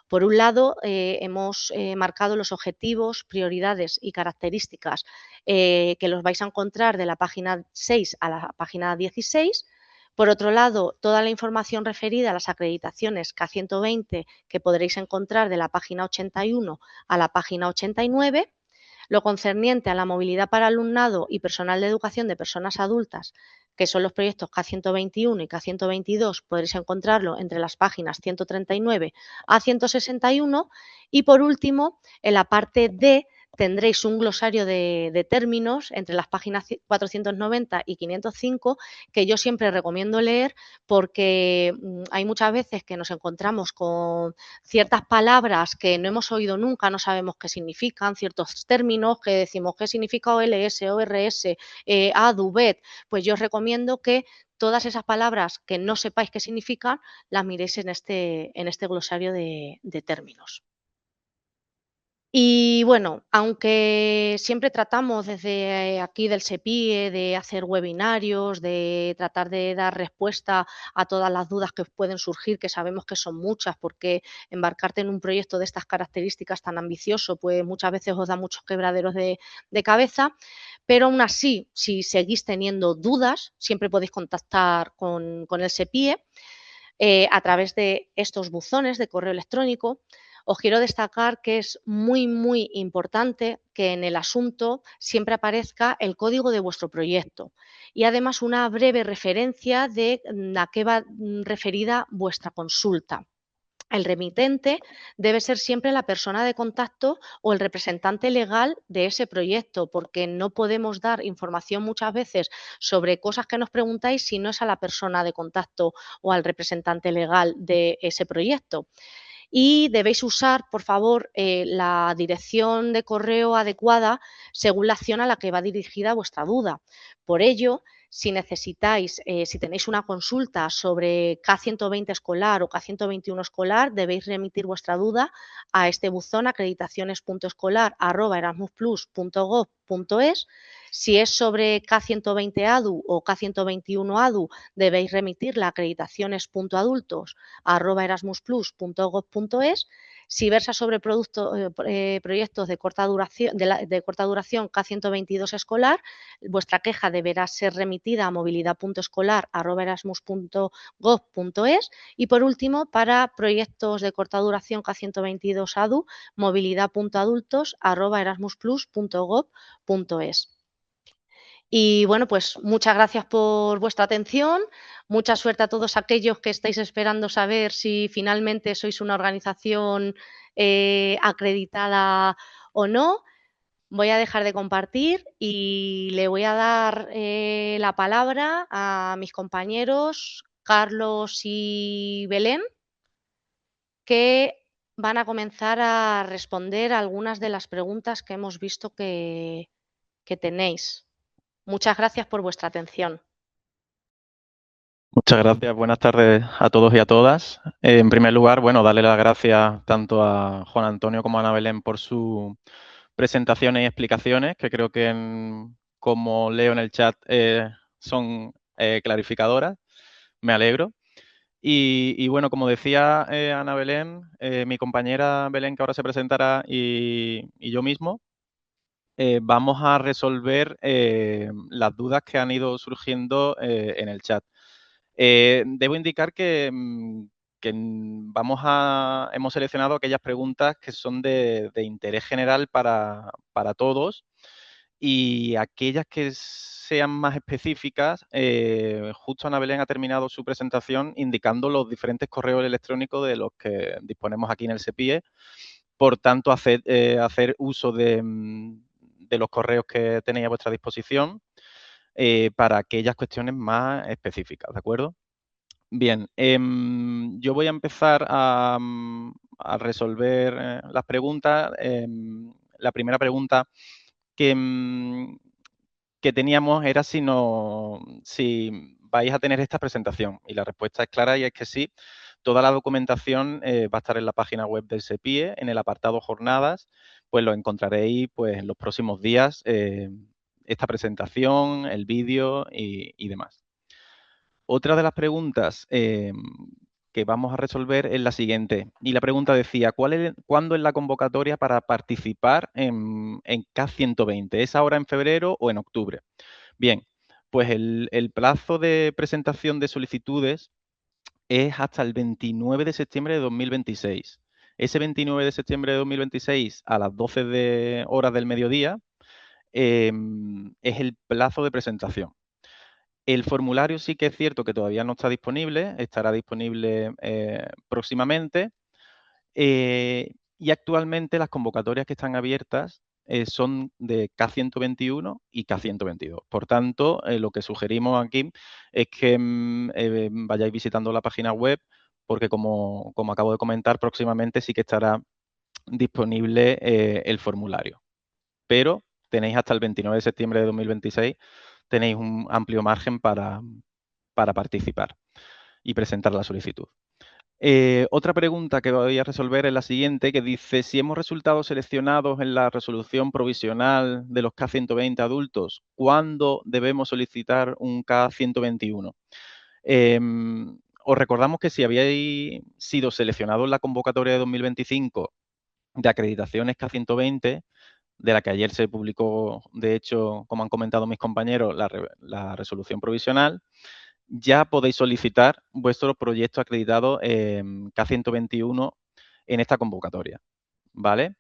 Por un lado, hemos marcado los objetivos, prioridades y características que los vais a encontrar de la página 6 a la página 16. Por otro lado, toda la información referida a las acreditaciones K120 que podréis encontrar de la página 81 a la página 89. Lo concerniente a la movilidad para alumnado y personal de educación de personas adultas, que son los proyectos K121 y K122, podréis encontrarlo entre las páginas 139 a 161. Y por último, en la parte D tendréis un glosario de términos entre las páginas 490 y 505 que yo siempre recomiendo leer porque hay muchas veces que nos encontramos con ciertas palabras que no hemos oído nunca, no sabemos qué significan, ciertos términos que decimos qué significa OLS, ORS, ADU, BED. Pues yo os recomiendo que todas esas palabras que no sepáis qué significan las miréis en este glosario de términos. Y bueno, aunque siempre tratamos desde aquí del SEPIE de hacer webinarios, de tratar de dar respuesta a todas las dudas que os pueden surgir, que sabemos que son muchas, porque embarcarte en un proyecto de estas características tan ambicioso, pues muchas veces os da muchos quebraderos de cabeza, pero aún así, si seguís teniendo dudas, siempre podéis contactar con el SEPIE a través de estos buzones de correo electrónico. Os quiero destacar que es muy importante que en el asunto siempre aparezca el código de vuestro proyecto y además una breve referencia de a qué va referida vuestra consulta. El remitente debe ser siempre la persona de contacto o el representante legal de ese proyecto, porque no podemos dar información muchas veces sobre cosas que nos preguntáis si no es a la persona de contacto o al representante legal de ese proyecto. Y debéis usar, por favor, la dirección de correo adecuada según la acción a la que va dirigida vuestra duda. Por ello, si necesitáis, si tenéis una consulta sobre K120 escolar o K121 escolar, debéis remitir vuestra duda a este buzón acreditaciones.escolar@erasmusplus.gov.es. Si es sobre K120 ADU o K121 ADU, debéis remitirla a acreditaciones.adultos@erasmusplus.gov.es. Si versa sobre proyectos de corta duración K122 escolar, vuestra queja deberá ser remitida a movilidad.escolar@erasmus.gov.es. Y por último, para proyectos de corta duración K122 ADU, movilidad.adultos@erasmusplus.gov.es. Y bueno, pues muchas gracias por vuestra atención. Mucha suerte a todos aquellos que estáis esperando saber si finalmente sois una organización acreditada o no. Voy a dejar de compartir y le voy a dar la palabra a mis compañeros Carlos y Belén, que van a comenzar a responder algunas de las preguntas que hemos visto que tenéis. Muchas gracias por vuestra atención. Muchas gracias, buenas tardes a todos y a todas. En primer lugar, bueno, darle las gracias tanto a Juan Antonio como a Ana Belén por sus presentaciones y explicaciones, que creo que, como leo en el chat, son clarificadoras. Me alegro. Y bueno, como decía Ana Belén, mi compañera Belén, que ahora se presentará, y yo mismo, vamos a resolver las dudas que han ido surgiendo en el chat. Debo indicar que hemos seleccionado aquellas preguntas que son de interés general para todos, y aquellas que sean más específicas. Justo Ana Belén ha terminado su presentación indicando los diferentes correos electrónicos de los que disponemos aquí en el SEPIE. Por tanto, hacer uso de los correos que tenéis a vuestra disposición para aquellas cuestiones más específicas, ¿de acuerdo? Bien, yo voy a empezar a resolver las preguntas. La primera pregunta que, que teníamos era si vais a tener esta presentación, y la respuesta es clara, y es que sí. Toda la documentación va a estar en la página web del SEPIE, en el apartado jornadas, pues lo encontraréis pues en los próximos días, esta presentación, el vídeo y demás. Otra de las preguntas que vamos a resolver es la siguiente. Y la pregunta decía, ¿cuándo es la convocatoria para participar en K120? ¿Es ahora en febrero o en octubre? Bien, pues el plazo de presentación de solicitudes es hasta el 29 de septiembre de 2026. Ese 29 de septiembre de 2026 a las 12 horas del mediodía es el plazo de presentación. El formulario sí que es cierto que todavía no está disponible, estará disponible próximamente. Y actualmente las convocatorias que están abiertas son de K121 y K122. Por tanto, lo que sugerimos aquí es que vayáis visitando la página web, porque como acabo de comentar, próximamente sí que estará disponible el formulario. Pero tenéis hasta el 29 de septiembre de 2026, tenéis un amplio margen para participar y presentar la solicitud. Otra pregunta que voy a resolver es la siguiente, que dice: si hemos resultado seleccionados en la resolución provisional de los K120 adultos, ¿cuándo debemos solicitar un K121? Os recordamos que si habíais sido seleccionados en la convocatoria de 2025 de acreditaciones K120, de la que ayer se publicó, de hecho, como han comentado mis compañeros, la resolución provisional, ya podéis solicitar vuestro proyecto acreditado K121 en esta convocatoria, ¿vale?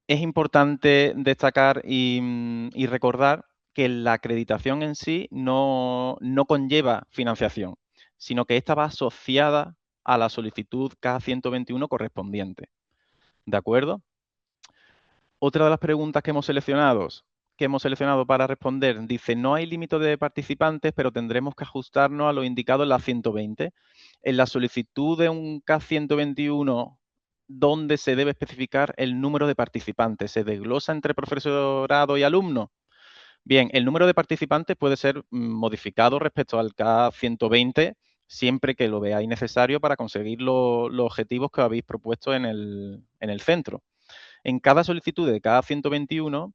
Es importante destacar y recordar que la acreditación en sí no conlleva financiación, sino que esta va asociada a la solicitud K121 correspondiente. ¿De acuerdo? Otra de las preguntas que hemos seleccionado para responder dice: no hay límite de participantes, pero tendremos que ajustarnos a lo indicado en la 120. En la solicitud de un K121, ¿dónde se debe especificar el número de participantes? ¿Se desglosa entre profesorado y alumno? Bien, el número de participantes puede ser modificado respecto al K120 siempre que lo veáis necesario para conseguir los objetivos que habéis propuesto en el centro. En cada solicitud de cada 121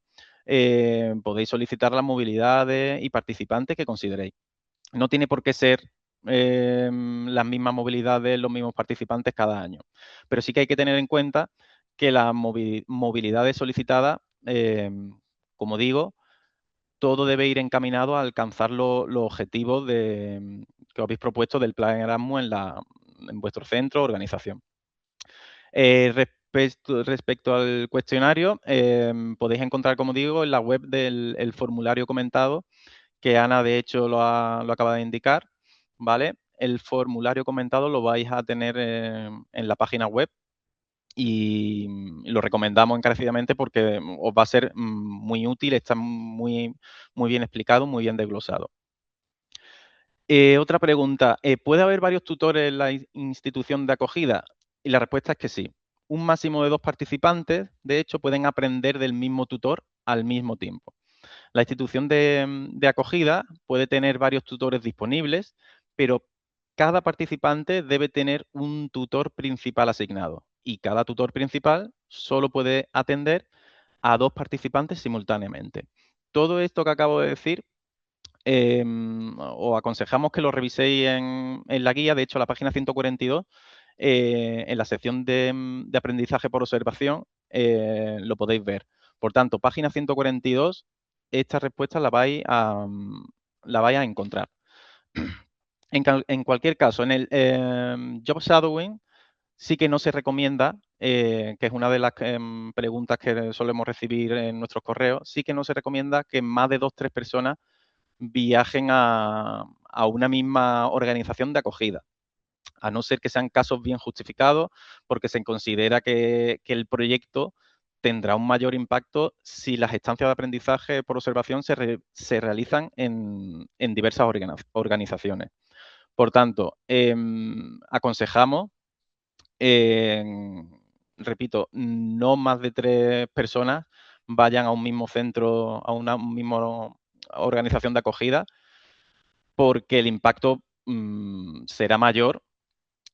podéis solicitar las movilidades y participantes que consideréis. No tiene por qué ser las mismas movilidades, los mismos participantes cada año. Pero sí que hay que tener en cuenta que las movilidades solicitadas, como digo, todo debe ir encaminado a alcanzar los objetivos que habéis propuesto del plan Erasmus en vuestro centro o organización. Respecto al cuestionario, podéis encontrar, como digo, en la web el formulario comentado, que Ana, de hecho, lo acaba de indicar, ¿vale? El formulario comentado lo vais a tener en la página web y lo recomendamos encarecidamente porque os va a ser muy útil, está muy bien explicado, muy bien desglosado. Otra pregunta, ¿puede haber varios tutores en la institución de acogida? Y la respuesta es que sí. Un máximo de 2 participantes, de hecho, pueden aprender del mismo tutor al mismo tiempo. La institución de acogida puede tener varios tutores disponibles, pero cada participante debe tener un tutor principal asignado y cada tutor principal solo puede atender a 2 participantes simultáneamente. Todo esto que acabo de decir os aconsejamos que lo reviséis en la guía. De hecho, la página 142, en la sección de aprendizaje por observación, lo podéis ver. Por tanto, página 142, esta respuesta la vais a encontrar. En cualquier caso, en el Job Shadowing sí que no se recomienda, que es una de las preguntas que solemos recibir en nuestros correos, sí que no se recomienda que más de 2 o 3 personas viajen a una misma organización de acogida, a no ser que sean casos bien justificados, porque se considera que el proyecto tendrá un mayor impacto si las estancias de aprendizaje por observación se realizan en diversas organizaciones. Por tanto, aconsejamos, repito, no más de 3 personas vayan a un mismo centro, a una misma organización de acogida, porque el impacto será mayor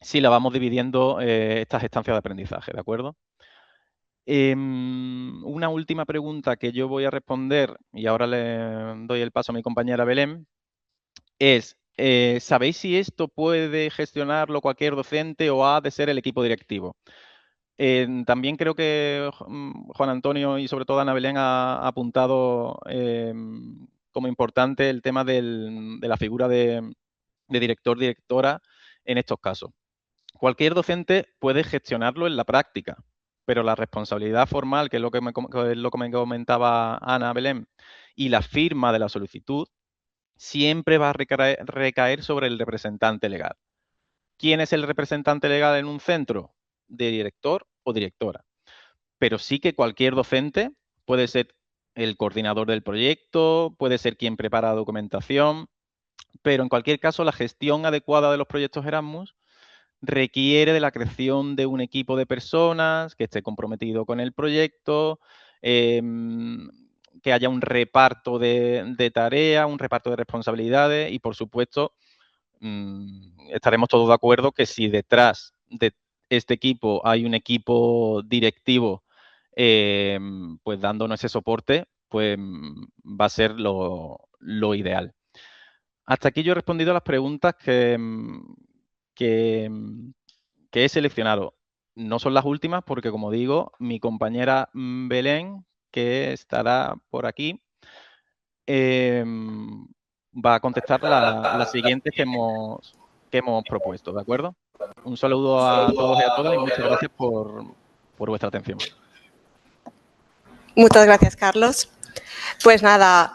si la vamos dividiendo estas estancias de aprendizaje, ¿de acuerdo? Una última pregunta que yo voy a responder, y ahora le doy el paso a mi compañera Belén, es: ¿sabéis si esto puede gestionarlo cualquier docente o ha de ser el equipo directivo? También creo que Juan Antonio y sobre todo Ana Belén ha apuntado como importante el tema de la figura de director, directora en estos casos. Cualquier docente puede gestionarlo en la práctica, pero la responsabilidad formal, que es lo que me comentaba Ana Belén, y la firma de la solicitud, siempre va a recaer sobre el representante legal. ¿Quién es el representante legal en un centro? De director o directora. Pero sí que cualquier docente puede ser el coordinador del proyecto, puede ser quien prepara la documentación, pero en cualquier caso la gestión adecuada de los proyectos Erasmus requiere de la creación de un equipo de personas que esté comprometido con el proyecto, que haya un reparto de tareas, un reparto de responsabilidades y, por supuesto, estaremos todos de acuerdo que si detrás de este equipo hay un equipo directivo pues dándonos ese soporte, pues va a ser lo ideal. Hasta aquí yo he respondido a las preguntas que he seleccionado. No son las últimas porque, como digo, mi compañera Belén, que estará por aquí, va a contestar las siguientes que hemos propuesto, ¿de acuerdo? Un saludo a todos y a todas y muchas gracias por vuestra atención. Muchas gracias, Carlos. Pues nada,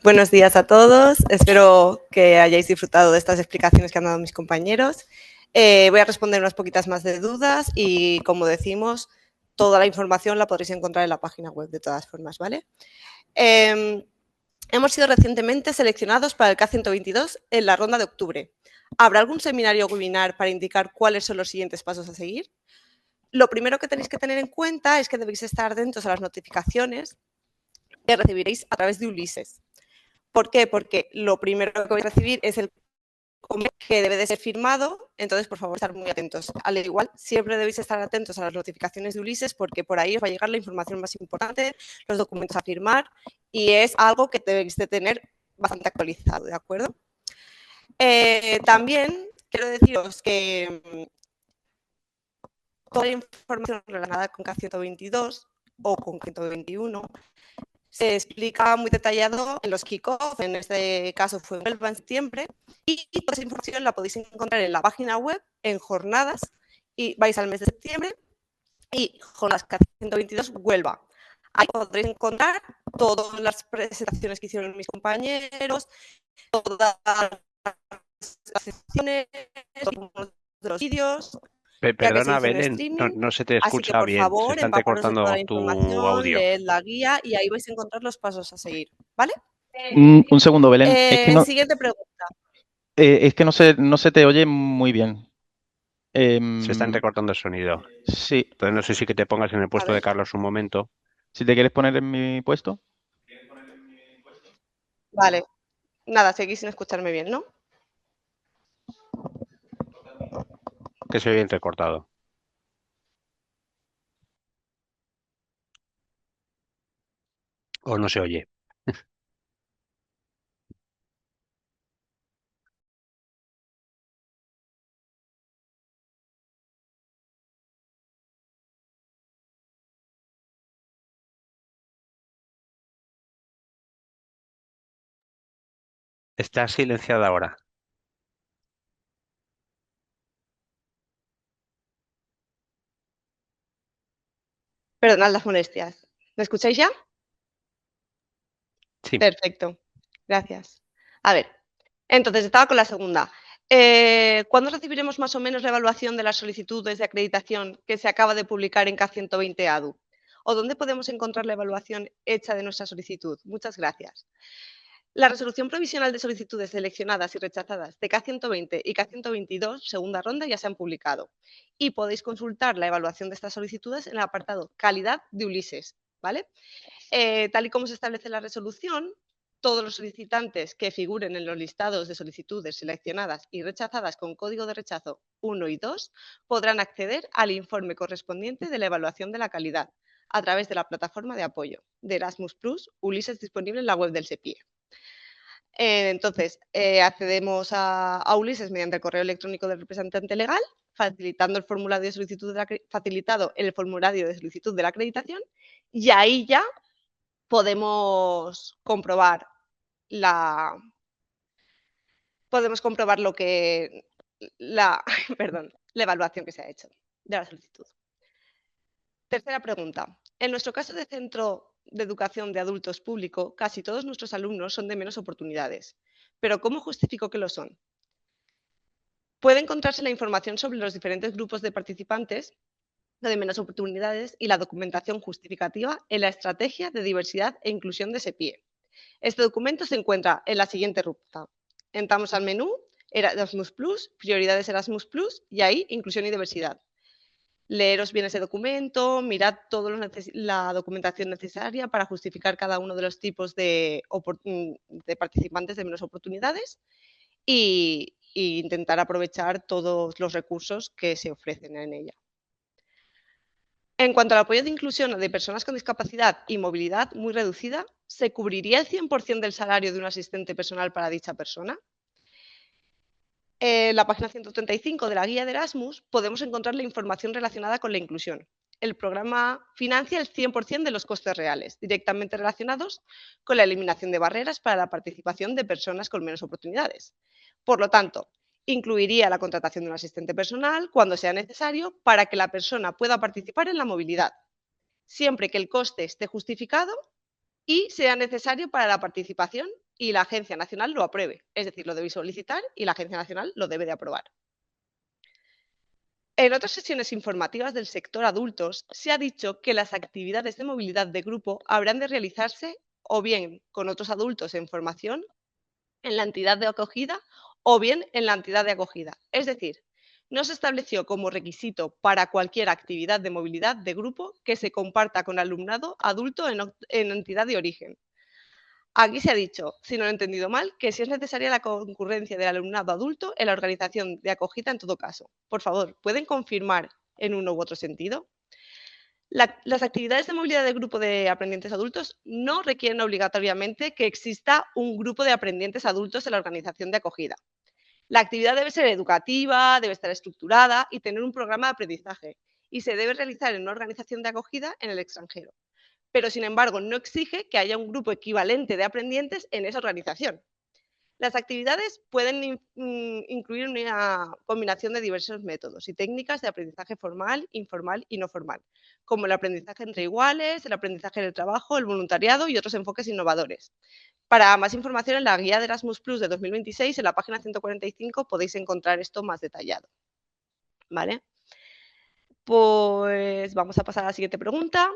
buenos días a todos. Espero que hayáis disfrutado de estas explicaciones que han dado mis compañeros. Voy a responder unas poquitas más de dudas y, como decimos, toda la información la podréis encontrar en la página web de todas formas, ¿vale? Hemos sido recientemente seleccionados para el K122 en la ronda de octubre. ¿Habrá algún seminario o webinar para indicar cuáles son los siguientes pasos a seguir? Lo primero que tenéis que tener en cuenta es que debéis estar atentos a las notificaciones que recibiréis a través de Ulises. ¿Por qué? Porque lo primero que vais a recibir es el que debe de ser firmado, entonces por favor estar muy atentos. Al igual, siempre debéis estar atentos a las notificaciones de Ulises porque por ahí os va a llegar la información más importante, los documentos a firmar y es algo que debéis de tener bastante actualizado, ¿de acuerdo? También quiero deciros que toda la información relacionada con K122 o con K121 se explica muy detallado en los kick-off, en este caso fue en Huelva en septiembre, y toda esa información la podéis encontrar en la página web, en jornadas, y vais al mes de septiembre, y jornadas K122 Huelva. Ahí podréis encontrar todas las presentaciones que hicieron mis compañeros, todas las secciones, todos los vídeos. Perdona, Belén, no se te Así que, escucha por bien, se favor, está empaparos de toda entrecortando la tu información, audio. leed la guía y ahí vais a encontrar los pasos a seguir, ¿vale? Un segundo, Belén. Siguiente pregunta. Es que no se te oye muy bien. Se está entrecortando el sonido. Sí. Entonces no sé si que te pongas en el puesto de Carlos un momento. Si te quieres poner en mi puesto. Vale. Nada, seguís sin escucharme bien, ¿no? Que se oye entrecortado. O no se oye. Está silenciada ahora. Perdonad las molestias. ¿Me escucháis ya? Sí. Perfecto. Gracias. A ver, entonces estaba con la segunda. ¿Cuándo recibiremos más o menos la evaluación de las solicitudes de acreditación que se acaba de publicar en K120 ADU? ¿O dónde podemos encontrar la evaluación hecha de nuestra solicitud? Muchas gracias. La resolución provisional de solicitudes seleccionadas y rechazadas de K120 y K122, segunda ronda, ya se han publicado. Y podéis consultar la evaluación de estas solicitudes en el apartado Calidad de Ulises, ¿vale? Tal y como se establece la resolución, todos los solicitantes que figuren en los listados de solicitudes seleccionadas y rechazadas con código de rechazo 1 y 2 podrán acceder al informe correspondiente de la evaluación de la calidad a través de la plataforma de apoyo de Erasmus Plus Ulises disponible en la web del SEPIE. Entonces, accedemos a Ulises mediante el correo electrónico del representante legal, facilitando el formulario de solicitud facilitado el formulario de solicitud de la acreditación, y ahí ya podemos comprobar la evaluación que se ha hecho de la solicitud. Tercera pregunta. En nuestro caso de centro de educación de adultos público, casi todos nuestros alumnos son de menos oportunidades. ¿Pero cómo justifico que lo son? Puede encontrarse la información sobre los diferentes grupos de participantes de menos oportunidades y la documentación justificativa en la Estrategia de Diversidad e Inclusión de SEPIE. Este documento se encuentra en la siguiente ruta. Entramos al menú, Erasmus Plus, prioridades Erasmus Plus y ahí inclusión y diversidad. Leeros bien ese documento, mirad toda la documentación necesaria para justificar cada uno de los tipos de participantes de menos oportunidades e intentar aprovechar todos los recursos que se ofrecen en ella. En cuanto al apoyo de inclusión de personas con discapacidad y movilidad muy reducida, ¿se cubriría el 100% del salario de un asistente personal para dicha persona? En la página 135 de la guía de Erasmus podemos encontrar la información relacionada con la inclusión. El programa financia el 100% de los costes reales, directamente relacionados con la eliminación de barreras para la participación de personas con menos oportunidades. Por lo tanto, incluiría la contratación de un asistente personal cuando sea necesario para que la persona pueda participar en la movilidad, siempre que el coste esté justificado y sea necesario para la participación y la Agencia Nacional lo apruebe. Es decir, lo debéis solicitar y la Agencia Nacional lo debe de aprobar. En otras sesiones informativas del sector adultos se ha dicho que las actividades de movilidad de grupo habrán de realizarse o bien con otros adultos en formación en la entidad de acogida o bien en la entidad de acogida. Es decir, no se estableció como requisito para cualquier actividad de movilidad de grupo que se comparta con alumnado adulto en entidad de origen. Aquí se ha dicho, si no lo he entendido mal, que si es necesaria la concurrencia del alumnado adulto en la organización de acogida en todo caso. Por favor, ¿pueden confirmar en uno u otro sentido? Las actividades de movilidad de grupo de aprendientes adultos no requieren obligatoriamente que exista un grupo de aprendientes adultos en la organización de acogida. La actividad debe ser educativa, debe estar estructurada y tener un programa de aprendizaje, y se debe realizar en una organización de acogida en el extranjero. Pero, sin embargo, no exige que haya un grupo equivalente de aprendientes en esa organización. Las actividades pueden incluir una combinación de diversos métodos y técnicas de aprendizaje formal, informal y no formal, como el aprendizaje entre iguales, el aprendizaje en el trabajo, el voluntariado y otros enfoques innovadores. Para más información, en la guía de Erasmus Plus de 2026, en la página 145, podéis encontrar esto más detallado. ¿Vale? Pues vamos a pasar a la siguiente pregunta.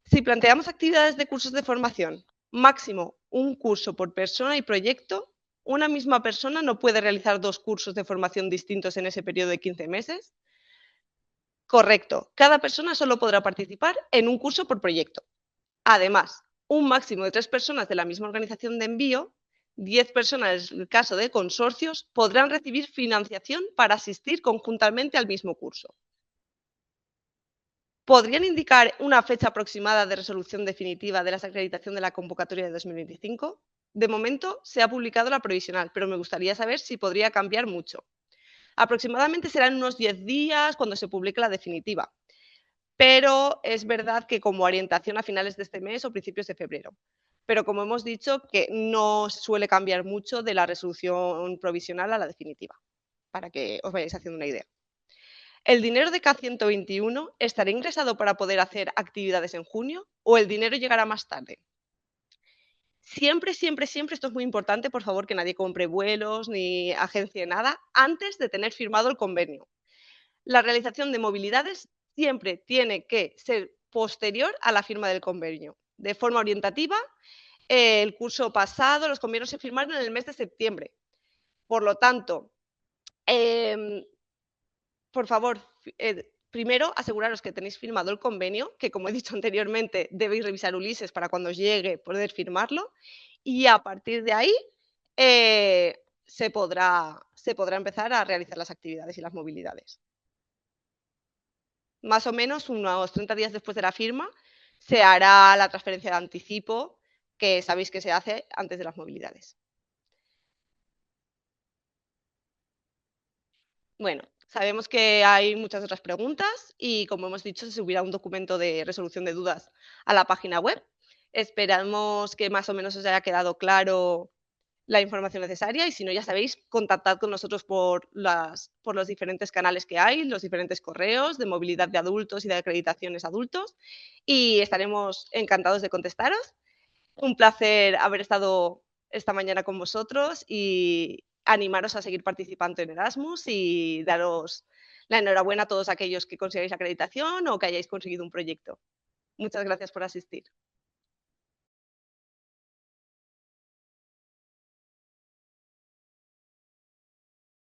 Si planteamos actividades de cursos de formación, máximo un curso por persona y proyecto, ¿una misma persona no puede realizar 2 cursos de formación distintos en ese periodo de 15 meses? Correcto, cada persona solo podrá participar en un curso por proyecto. Además, un máximo de 3 personas de la misma organización de envío, 10 personas en el caso de consorcios, podrán recibir financiación para asistir conjuntamente al mismo curso. ¿Podrían indicar una fecha aproximada de resolución definitiva de la acreditación de la convocatoria de 2025? De momento se ha publicado la provisional, pero me gustaría saber si podría cambiar mucho. Aproximadamente serán unos 10 días cuando se publique la definitiva, pero es verdad que como orientación a finales de este mes o principios de febrero. Pero como hemos dicho, que no suele cambiar mucho de la resolución provisional a la definitiva, para que os vayáis haciendo una idea. ¿El dinero de K121 estará ingresado para poder hacer actividades en junio o el dinero llegará más tarde? Siempre, siempre, siempre, esto es muy importante, por favor, que nadie compre vuelos ni agencie nada antes de tener firmado el convenio. La realización de movilidades siempre tiene que ser posterior a la firma del convenio. De forma orientativa, el curso pasado los convenios se firmaron en el mes de septiembre. Por lo tanto, por favor, primero aseguraros que tenéis firmado el convenio, que como he dicho anteriormente, debéis revisar Ulises para cuando os llegue poder firmarlo, y a partir de ahí se podrá empezar a realizar las actividades y las movilidades. Más o menos unos 30 días después de la firma se hará la transferencia de anticipo, que sabéis que se hace antes de las movilidades. Bueno, sabemos que hay muchas otras preguntas y, como hemos dicho, se subirá un documento de resolución de dudas a la página web. Esperamos que más o menos os haya quedado claro la información necesaria y, si no, ya sabéis, contactad con nosotros por los diferentes canales que hay, los diferentes correos de movilidad de adultos y de acreditaciones adultos, y estaremos encantados de contestaros. Un placer haber estado esta mañana con vosotros y animaros a seguir participando en Erasmus y daros la enhorabuena a todos aquellos que consigáis acreditación o que hayáis conseguido un proyecto. Muchas gracias por asistir.